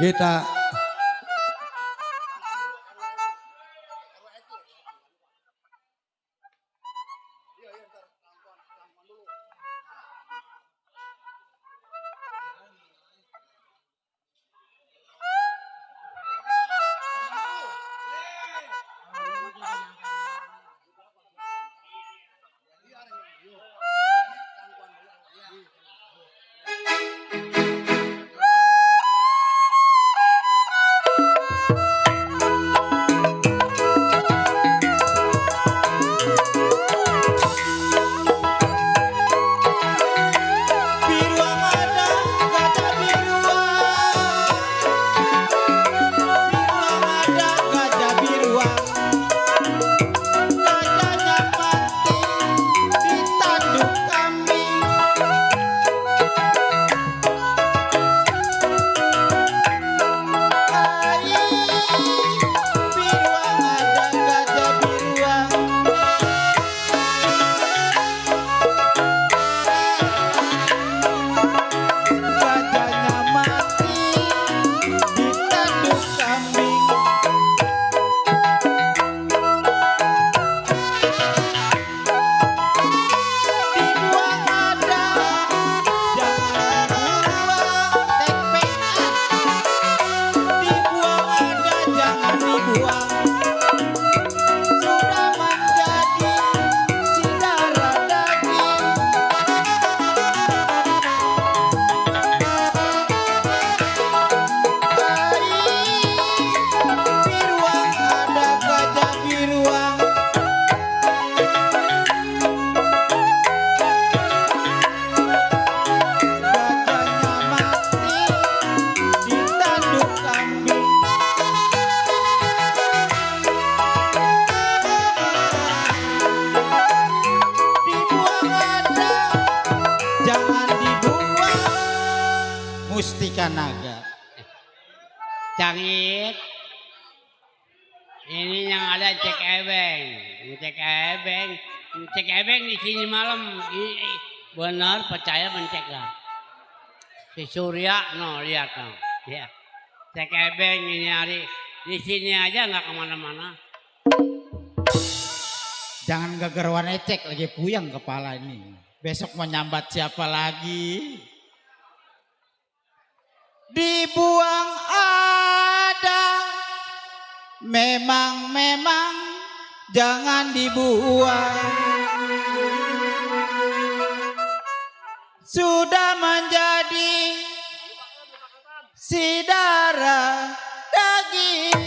Kita Mustika Naga. Cangit. Ini yang ada cek ebeng. Cek ebeng di sini malam. Benar percaya mencek lah. Si Surya no lihat no. Ya. Cek ebeng ini hari di sini aja nggak kemana-mana. Jangan gegerwan ecek lagi puyeng kepala ini. Besok mau nyambat siapa lagi? Dibuang ada, memang jangan dibuang. Sudah menjadi si darah daging.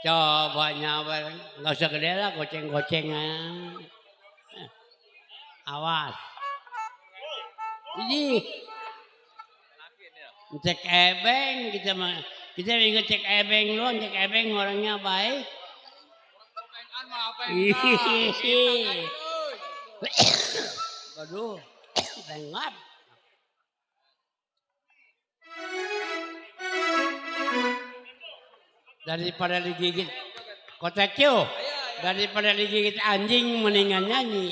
Coba nyawa, nggak usah gede lah goceng-gocengan. Awas. Ini cek ebeng kita ingin cek ebeng loh, cek ebeng orangnya baik. Aduh, tengap. Daripada digigit kotekyo, daripada digigit anjing mendingan nyanyi.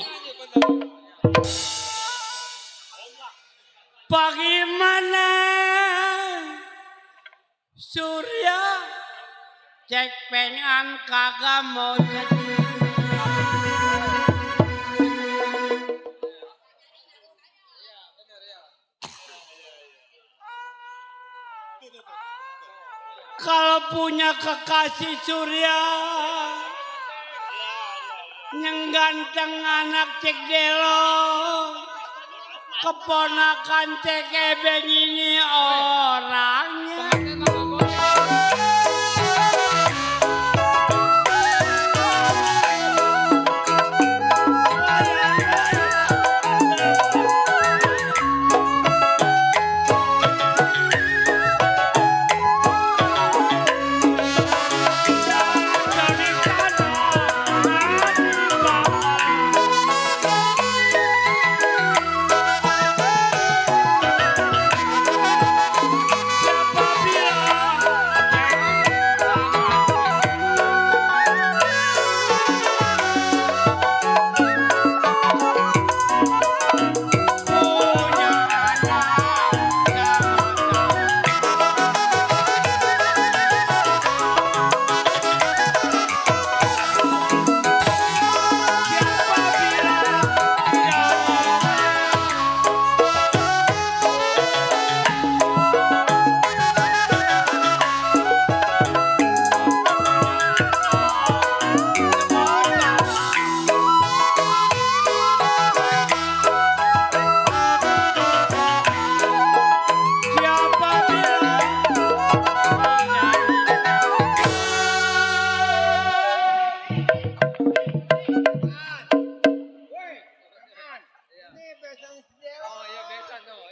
Bagaimana Surya cek pengen kagak mau jadi. Kalau punya kekasih Surya yang ganteng anak cek delo, keponakan cek ebeng ini orangnya.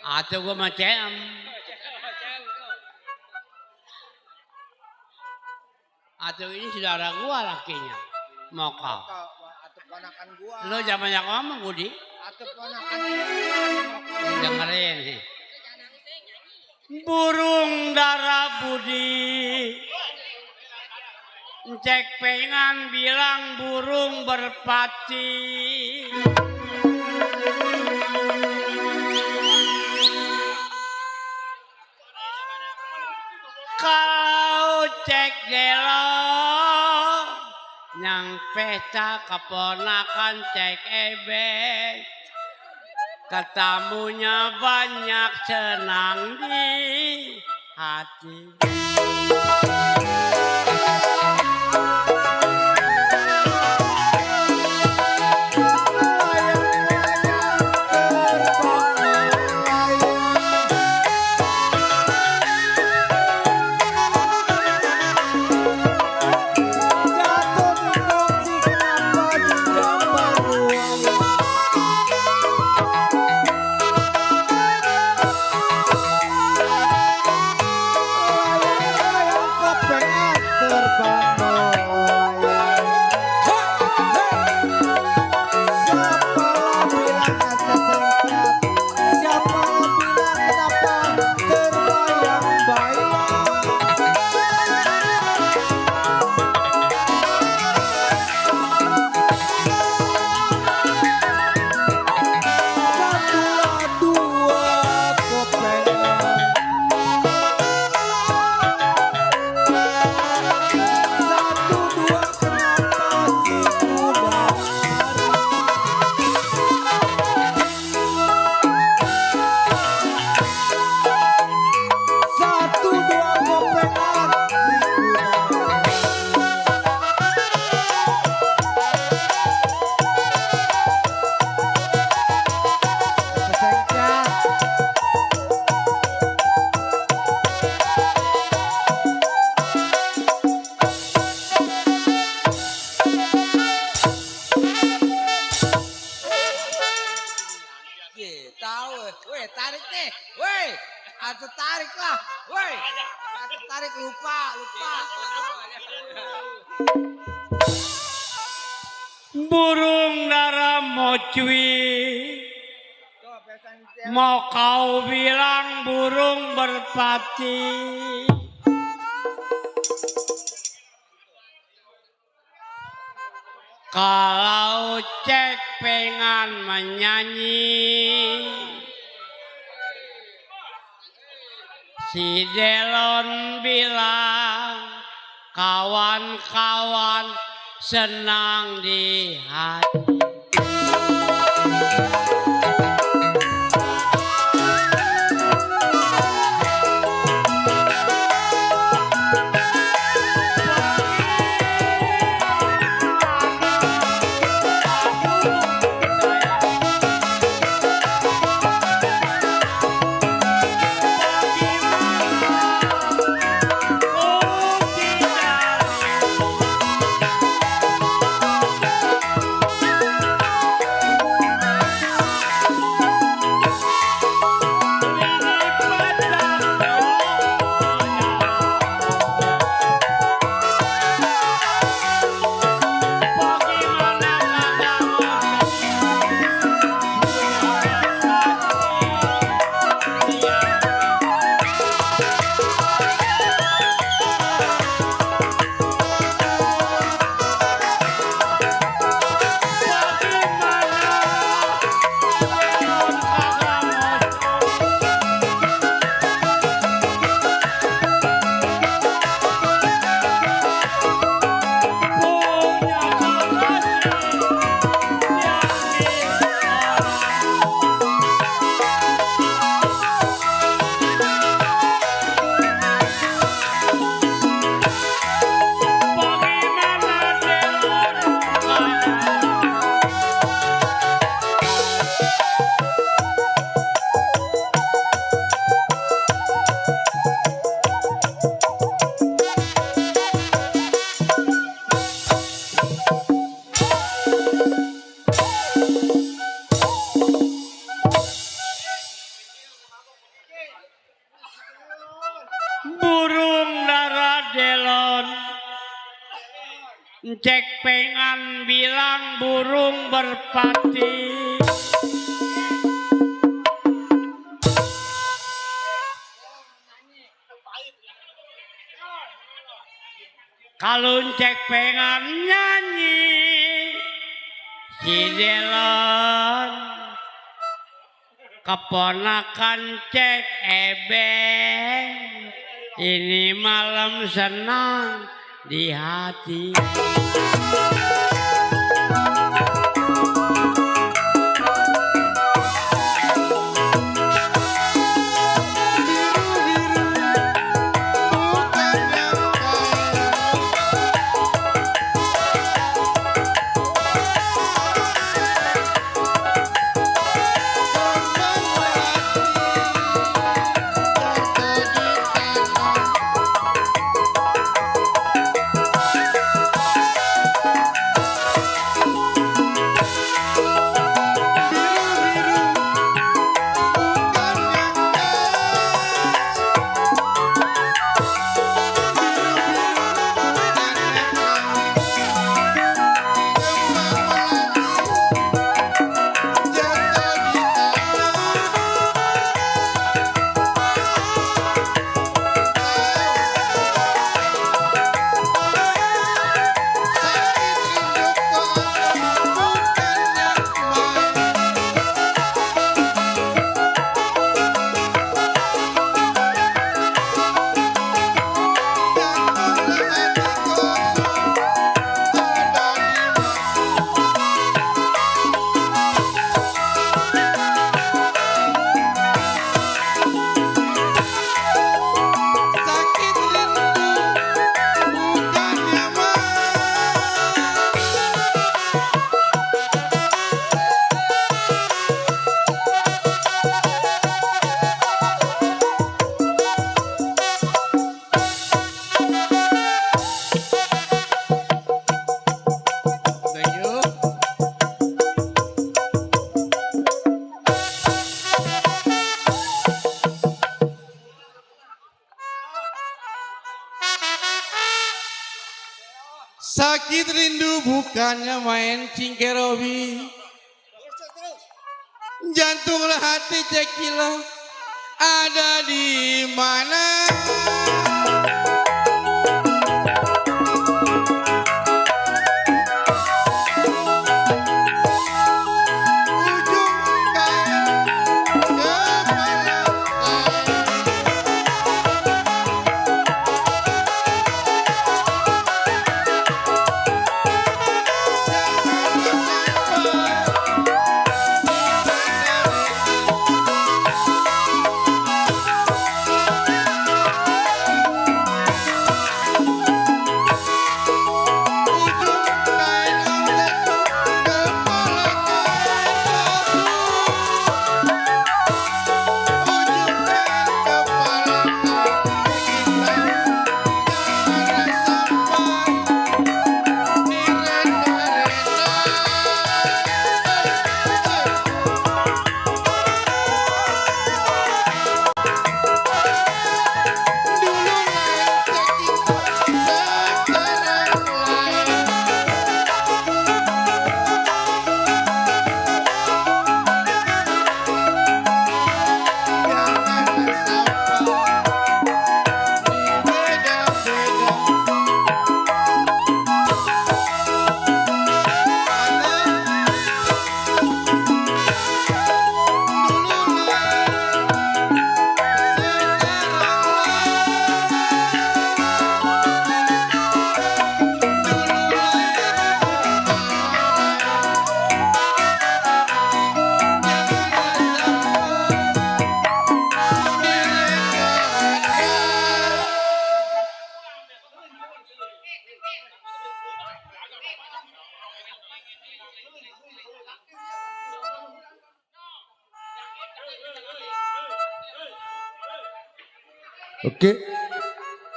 Atau gue macam atau ini saudara gue lakinya mau kau lo jangan banyak ngomong Budi dengerin sih burung dara Budi cek pengen bilang burung berpati Kau cek gelo yang pesta keponakan cek ebek. Ketamunya banyak senang di hati. Tarik nih, woi, atau tarik lah, woi, atau tarik lupa. Burung dara mocui, mau kau bilang burung berpati. Kalau cek pengen menyanyi, si Delon bilang kawan-kawan senang di hati. Burung dara delon, cek pengen bilang burung berpati. Kalau cek pengen nyanyi, si delon keponakan cek ebeng Ini malam senang di hati. Sakit rindu bukannya main cingkerobi. Jantunglah hati cekila ada di mana?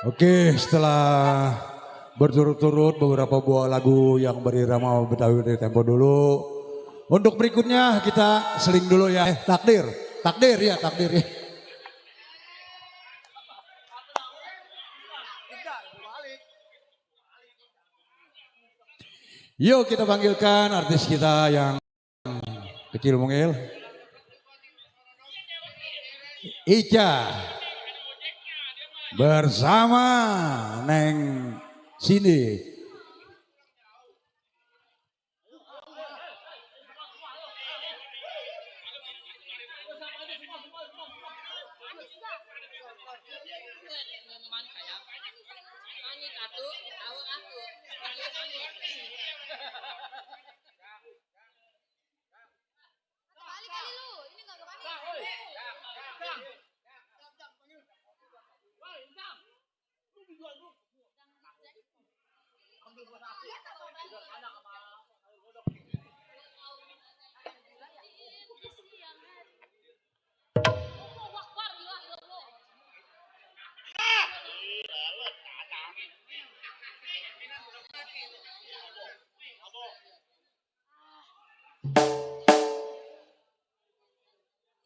Oke, setelah berturut-turut beberapa buah lagu yang berirama Betawi dari Tempo dulu. Untuk berikutnya kita seling dulu ya. Takdir ya. Yuk kita panggilkan artis kita yang kecil mungil. Ica bersama Neng Cindy.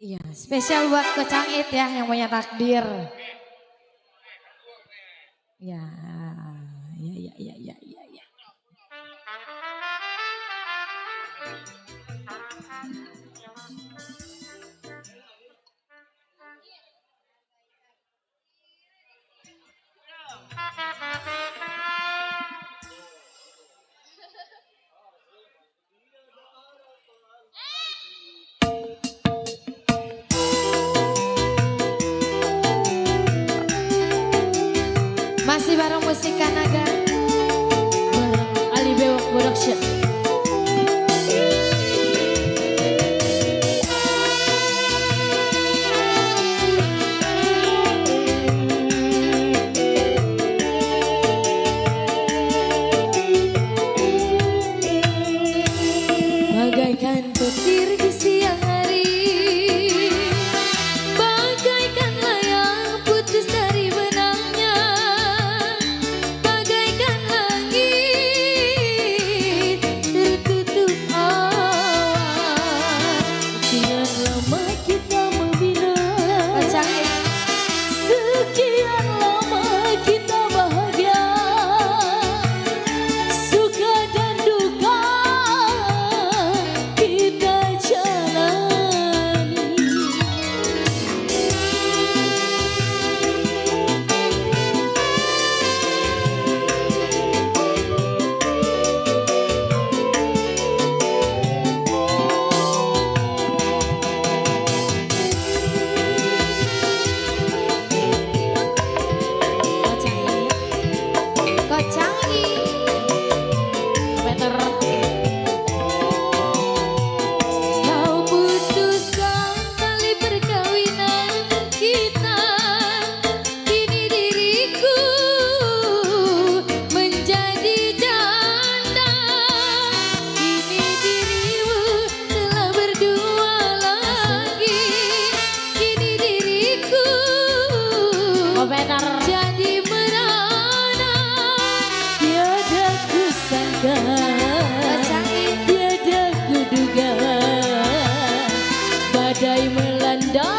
Iya, spesial buat Kocang It ya yang punya takdir. Ya, ya. Masih bareng musik Kanaga, bareng Ali Bewok Production. Bagaikan petir di siang hari, bagaikan layang putus dari benangnya, bagaikan langit tertutup awan. Sekian lama kita membina, sekian lama kita bahagia, suka dan duka kita jalani. Kocang It, bener. Kau putuskan tali perkawinan kita, kini diriku menjadi janda. Kini dirimu telah berdua lagi, kini diriku jadi merana. Tiada kusangka, tiada kuduga, badai melanda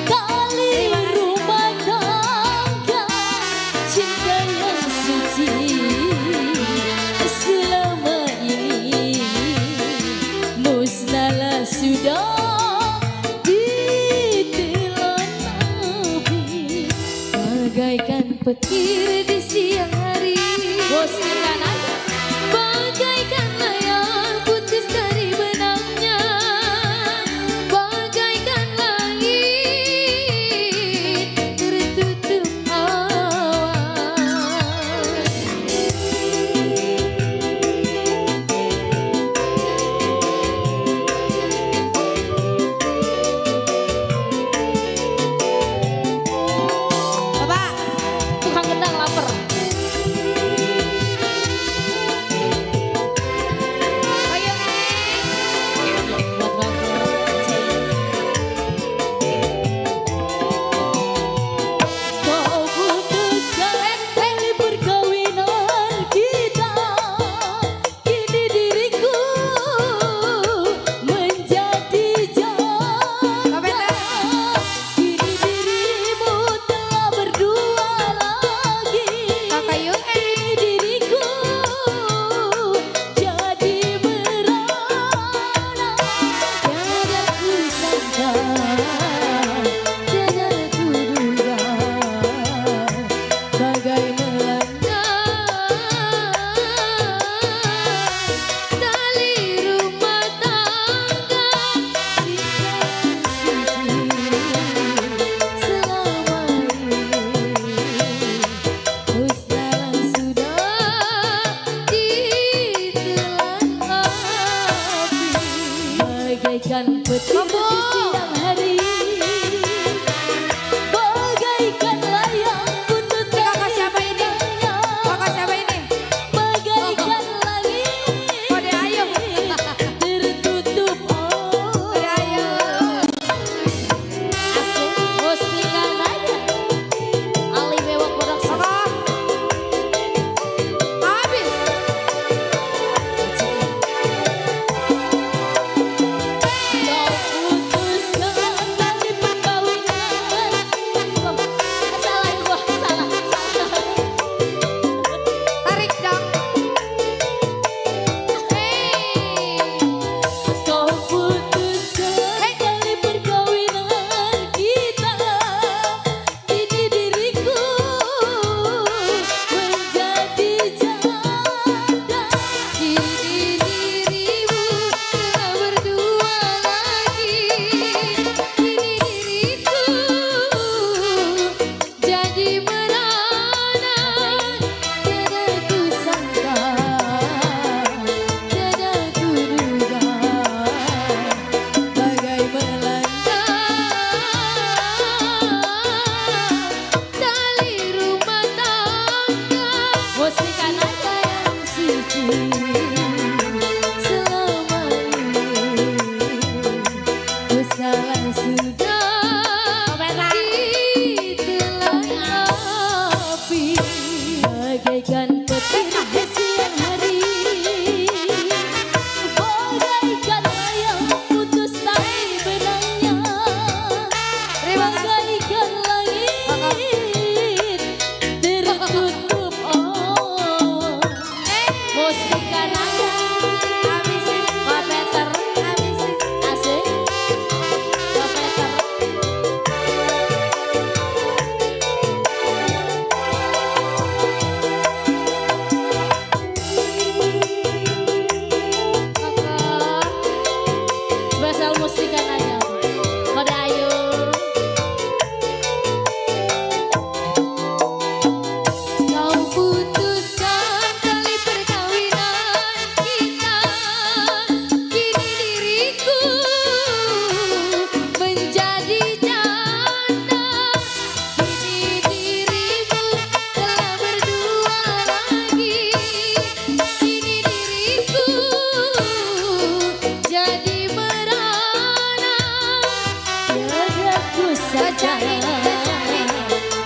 tali rumah tangga. Cinta yang suci selama ini musnahlah sudah ditelan api. Bagaikan petir di siang hari, bagaikan layang putus dari benangnya, bagaikan langit tertutup awan. Bapak, tukang gendang lapar.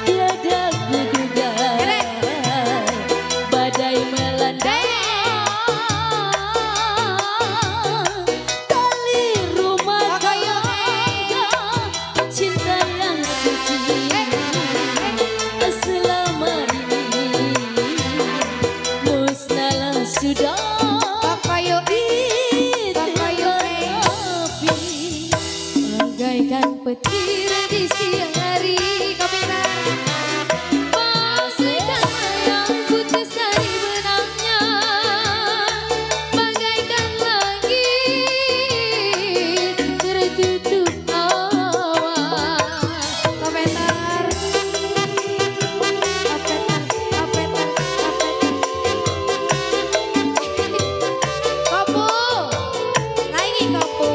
tiada kuduga badai melanda tali rumah tangga cinta yang suci selama ini musnahlah sudah bagaikan petir di siang hari bagaikan layang putus dari benangnya bagaikan langit tertutup awan komentar kopo lagi kopo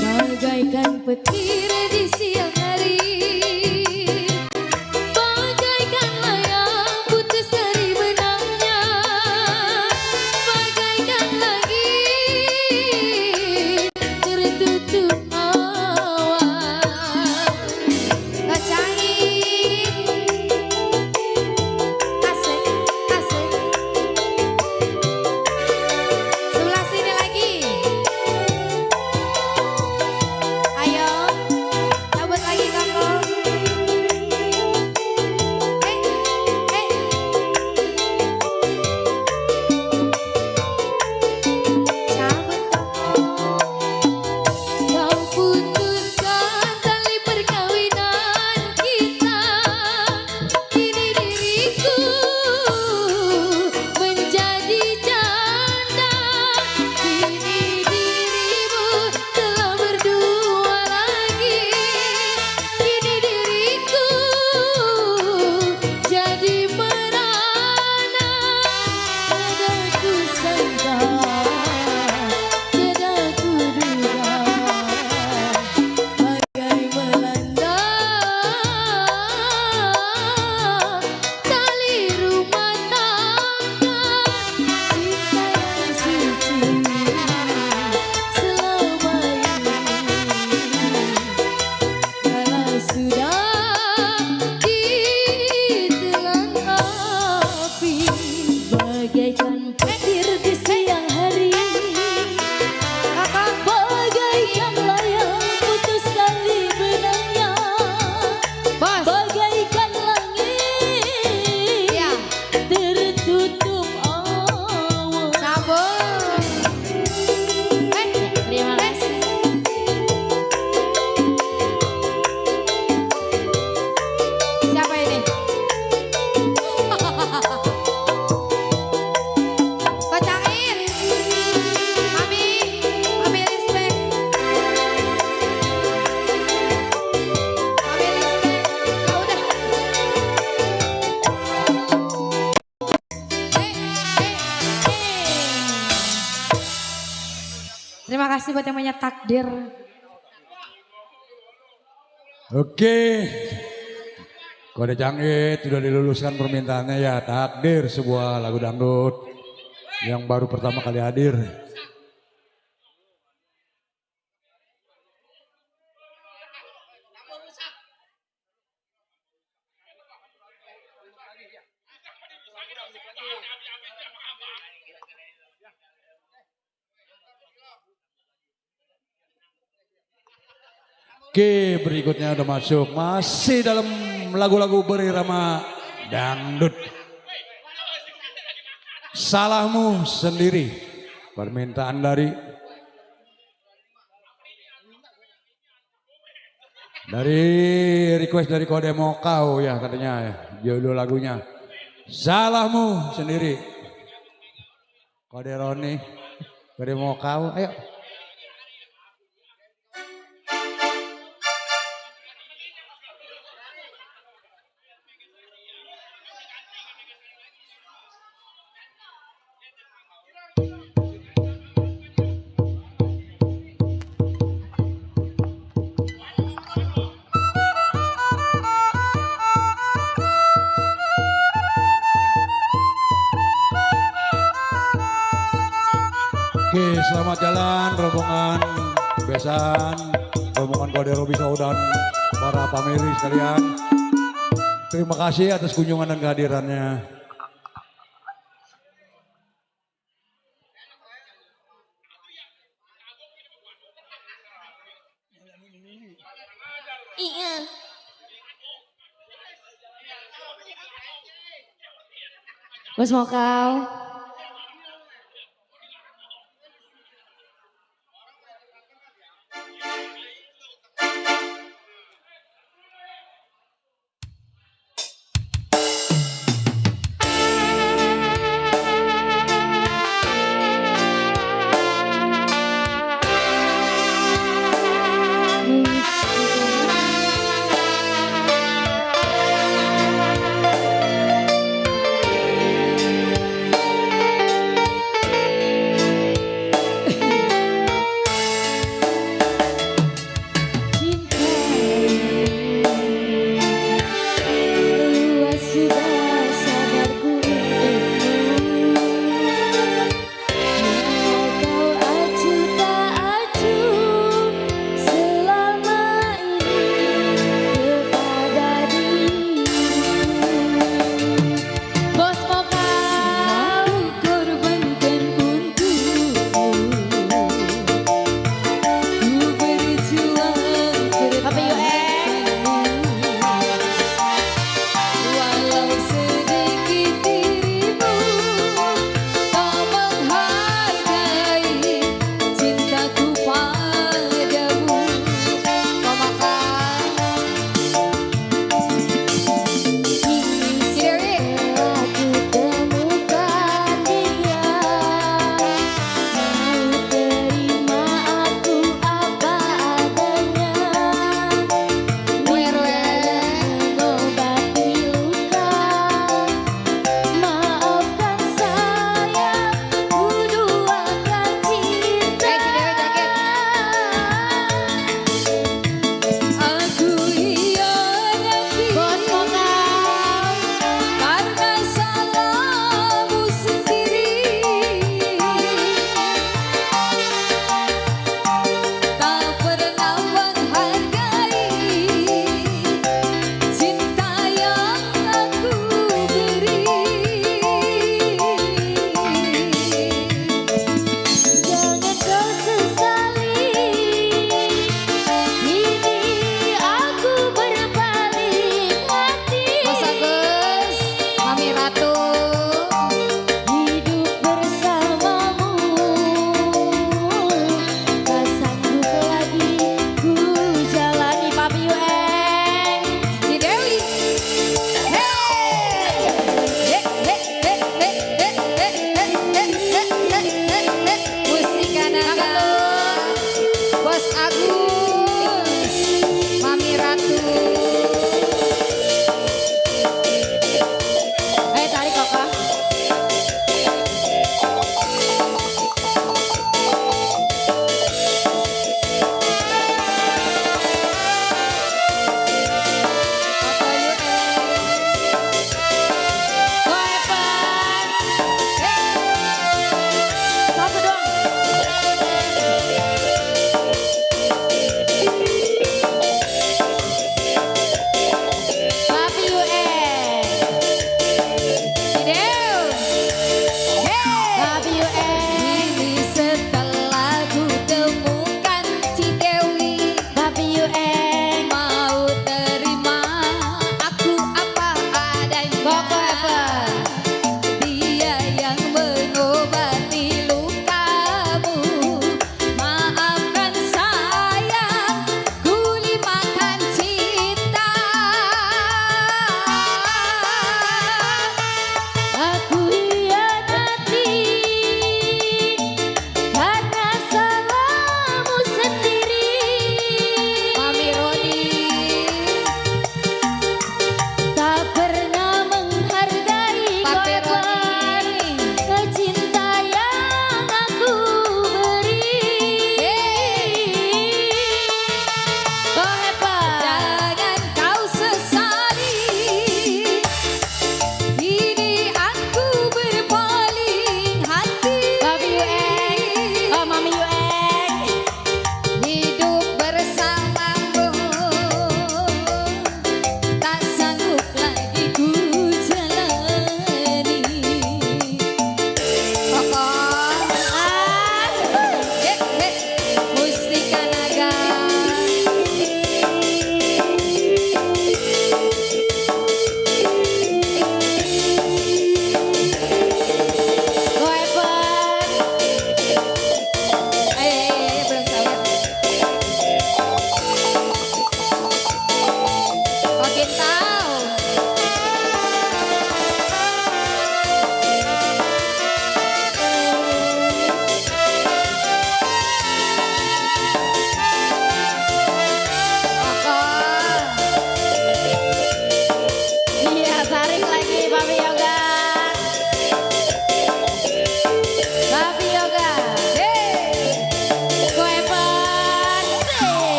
bagaikan petir di siang hari bagaikan layang putus dari benangnya bagaikan langit tertutup awan kacangin asik asik sebelah sini lagi. Ayo, cabut lagi kakak. Cabut kau putuskan tali perkawinan kita. Kini diriku menjadi janda. Kini dirimu telah berdua lagi. Kini diriku jadi merana. Tiada ku sangka, tiada ku duga, bagai melanda tali rumah tangga cinta yang suci selama ini kalau sudah ditelan api bagaikan petir di siang hari bagaikan layang putus dari benangnya bagaikan langit tertutup awan terima kasih. Siapa ini? Kocangin. Mami, mami respect. Mami respect. Ya udah. Terima kasih buat yang punya takdir. Oke. Kode Cangit sudah diluluskan permintaannya ya, Takdir, sebuah lagu dangdut yang baru pertama kali hadir. Oke, berikutnya udah masuk. Masih dalam lagu-lagu berirama dangdut. Salahmu sendiri. Permintaan dari request dari Kode Mokau ya katanya ya. Judul lagunya. Salahmu sendiri. Kode Roni. Kode Mokau. Ayo. Oke, selamat jalan rombongan besan, rombongan Kode Robisau dan para pamili sekalian. Terima kasih atas kunjungan dan kehadirannya. Iya. Bos Mokau.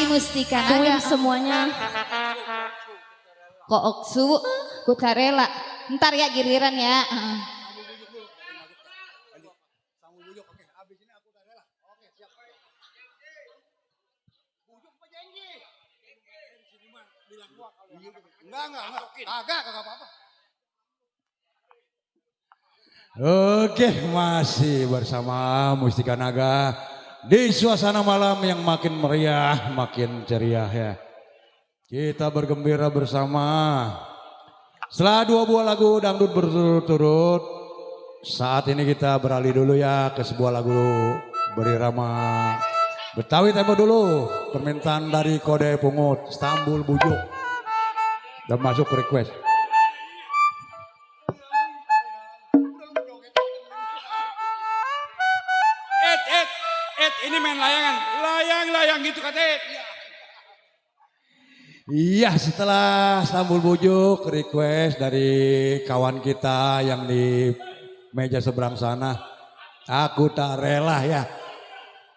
Mustika Tuin Naga. semuanya. Kooksu, Kutarela. Ntar ya giliran ya. Oke, masih bersama Mustika Naga di suasana malam yang makin meriah, makin ceria ya. Kita bergembira bersama. Setelah 2 buah lagu dangdut berturut-turut, saat ini kita beralih dulu ya ke sebuah lagu berirama Betawi tempo dulu. Permintaan dari Kode Pungut, Istanbul Bujuk. Dan masuk request. Ini main layangan, layang gitu kata Ed. Iya, setelah Istanbul Bujuk request dari kawan kita yang di meja seberang sana. Aku tak rela ya.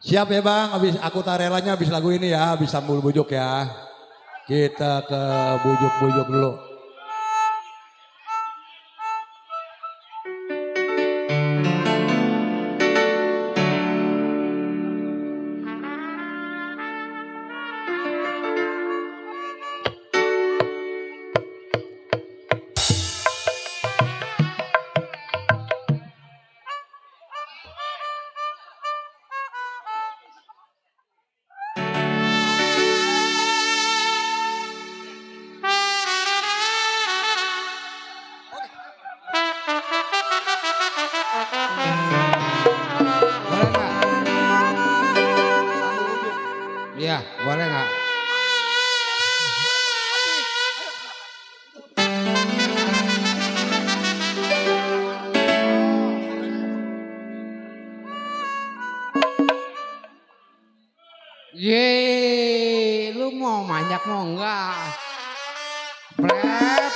Siap ya Bang, habis aku tak relanya habis lagu ini ya, habis Istanbul Bujuk ya. Kita ke bujuk-bujuk dulu. Iya, boleh nggak? Ye, lu mau manjak mau enggak? Brep.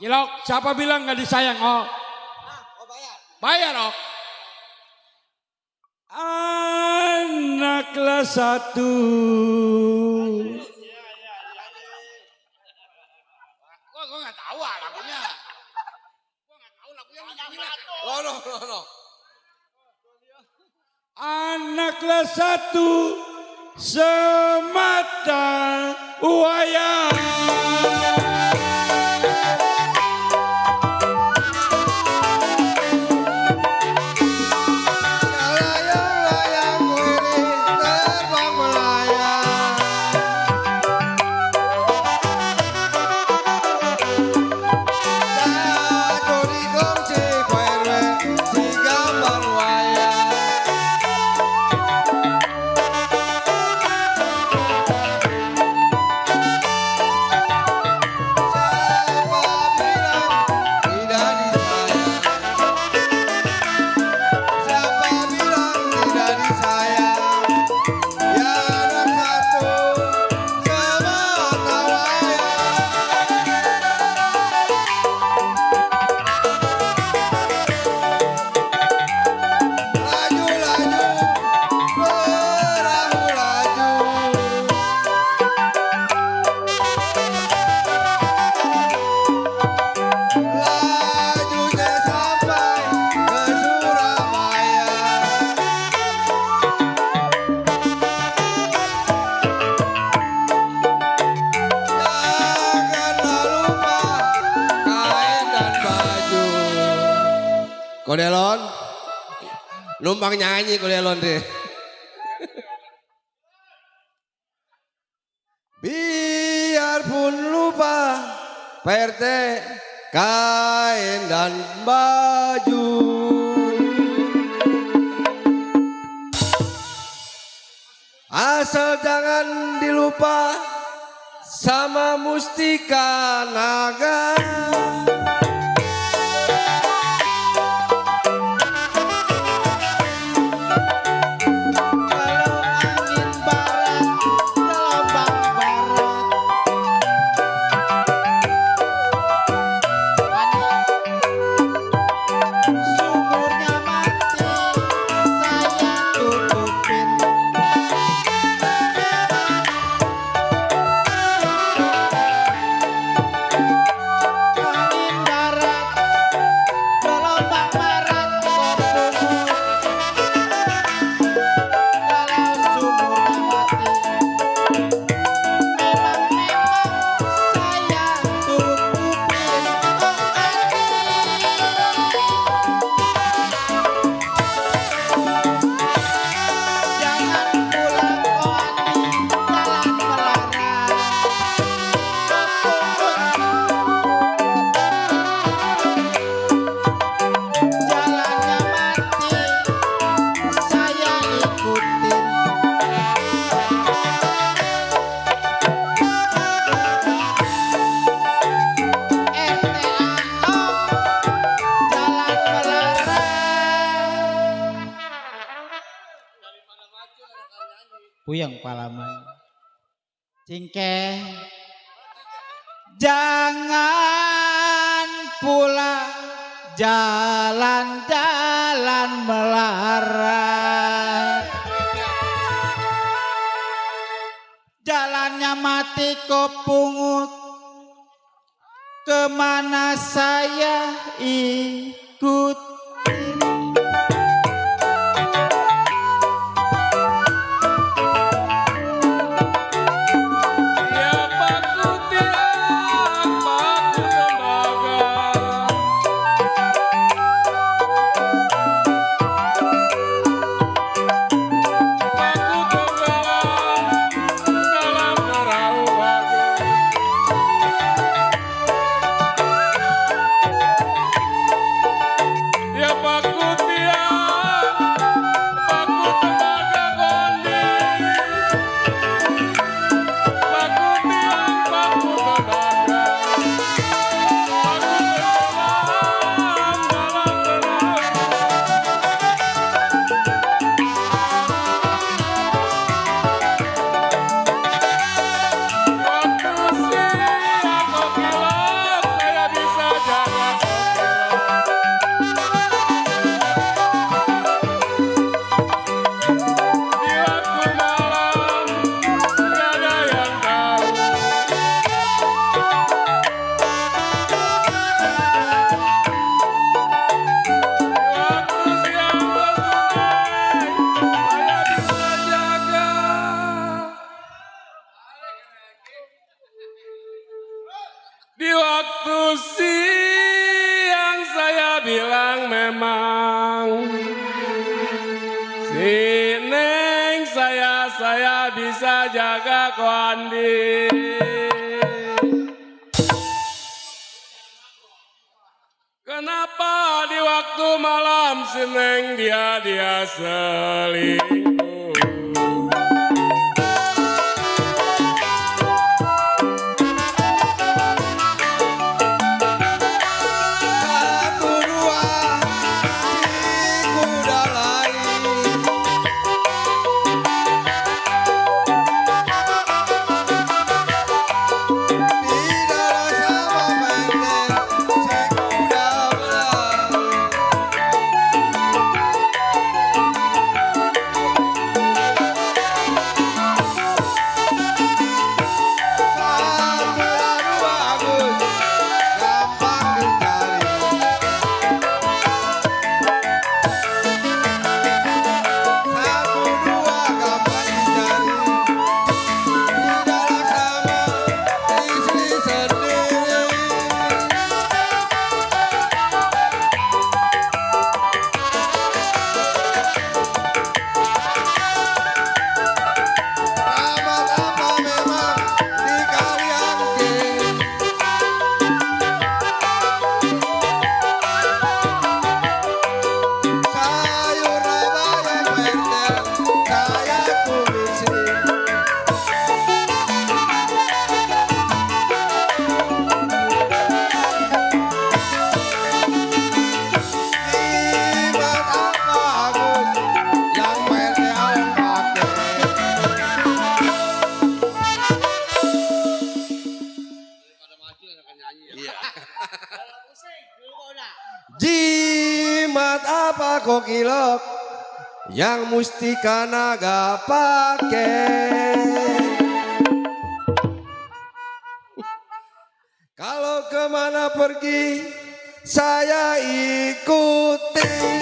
Cilok, siapa bilang nggak disayang? Oh, bayar oh. Anak kelas 1. Gua nggak tahu lagunya. Gua nggak tahu lagunya lu nyanyi lah. Loh. Anak kelas 1 semata wayang. Kodelon. Numpang nyanyi kodelon deh. Biarpun lupa PRT kain dan baju. Asal jangan dilupa sama Mustika Naga. Puyeng palaman. Cingkeh. Jangan pula jalan-jalan melarat. Jalannya mati kok pungut. Kemana saya ikut. Di waktu siang saya bilang memang si Neng saya bisa jaga ko Andi. Kenapa di waktu malam si Neng dia selingkuh? kokilok yang Mustika Naga pakai. Kalau kemana pergi saya ikutin.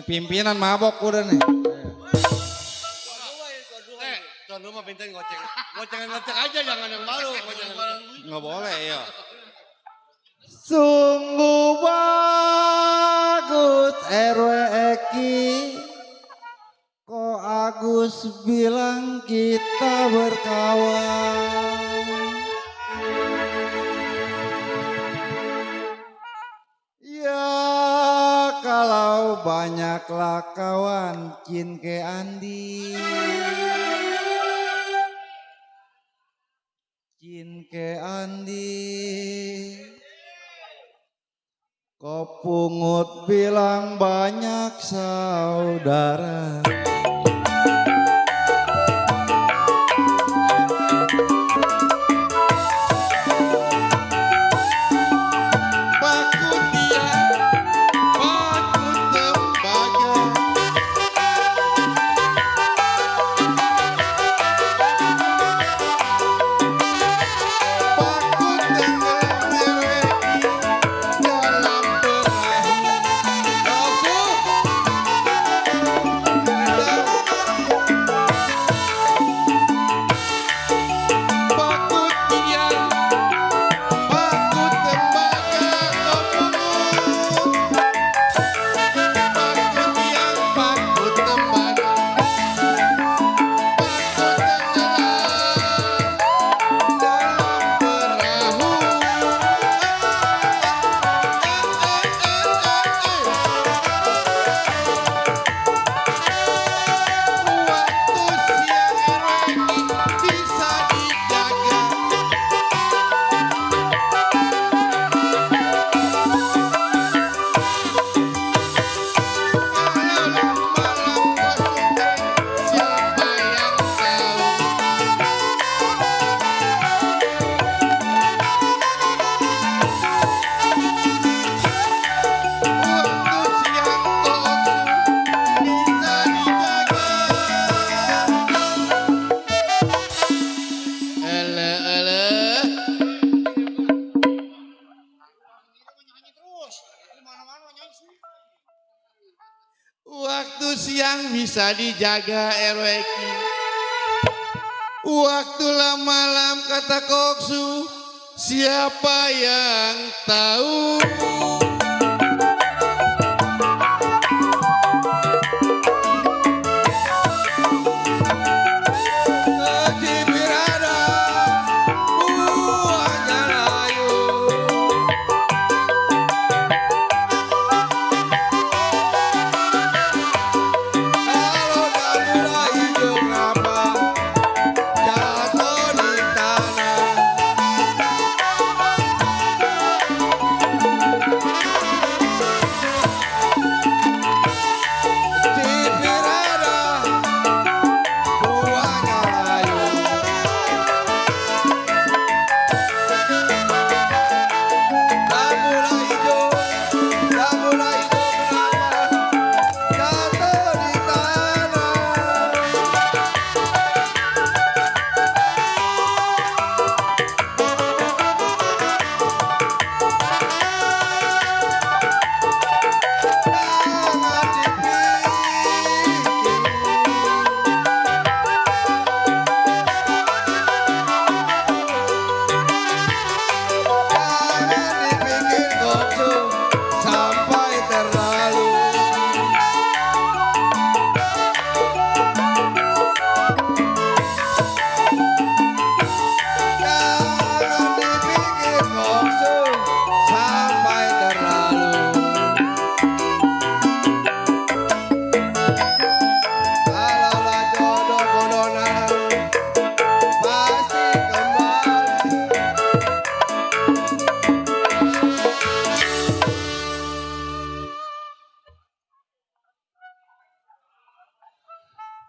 Pimpinan mabok udah nih. Tuan rumah pintain ngoceng. Ngoceng aja, jangan yang baru. Nggak boleh ya. Sungguh bagus RW Eki. Kok Agus bilang kita berkawan. Ya kalau banyaklah kawan Cin ke Andi. Cin ke Andi. Kok pungut bilang banyak saudara. Waktu siang bisa dijaga RW Ki. Waktu malam kata Koksu, siapa yang tahu?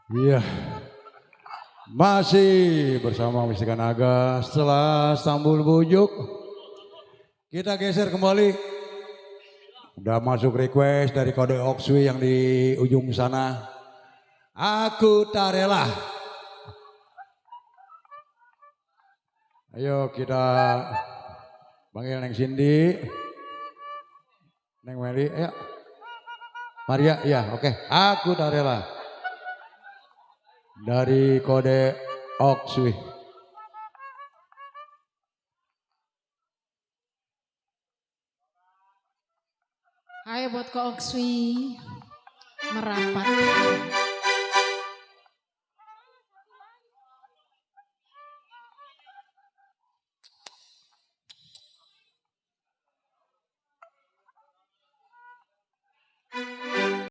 Iya. Masih bersama Mustika Naga setelah Stambul Bujuk. Kita geser kembali. Udah masuk request dari kode Okswi yang di ujung sana. Aku tak rela. Ayo kita panggil Neng Cindy. Neng Meli, ayo. Maria, ya oke. Aku tak rela. Dari kode Okswi. Hai buat Ko Okswi merapat.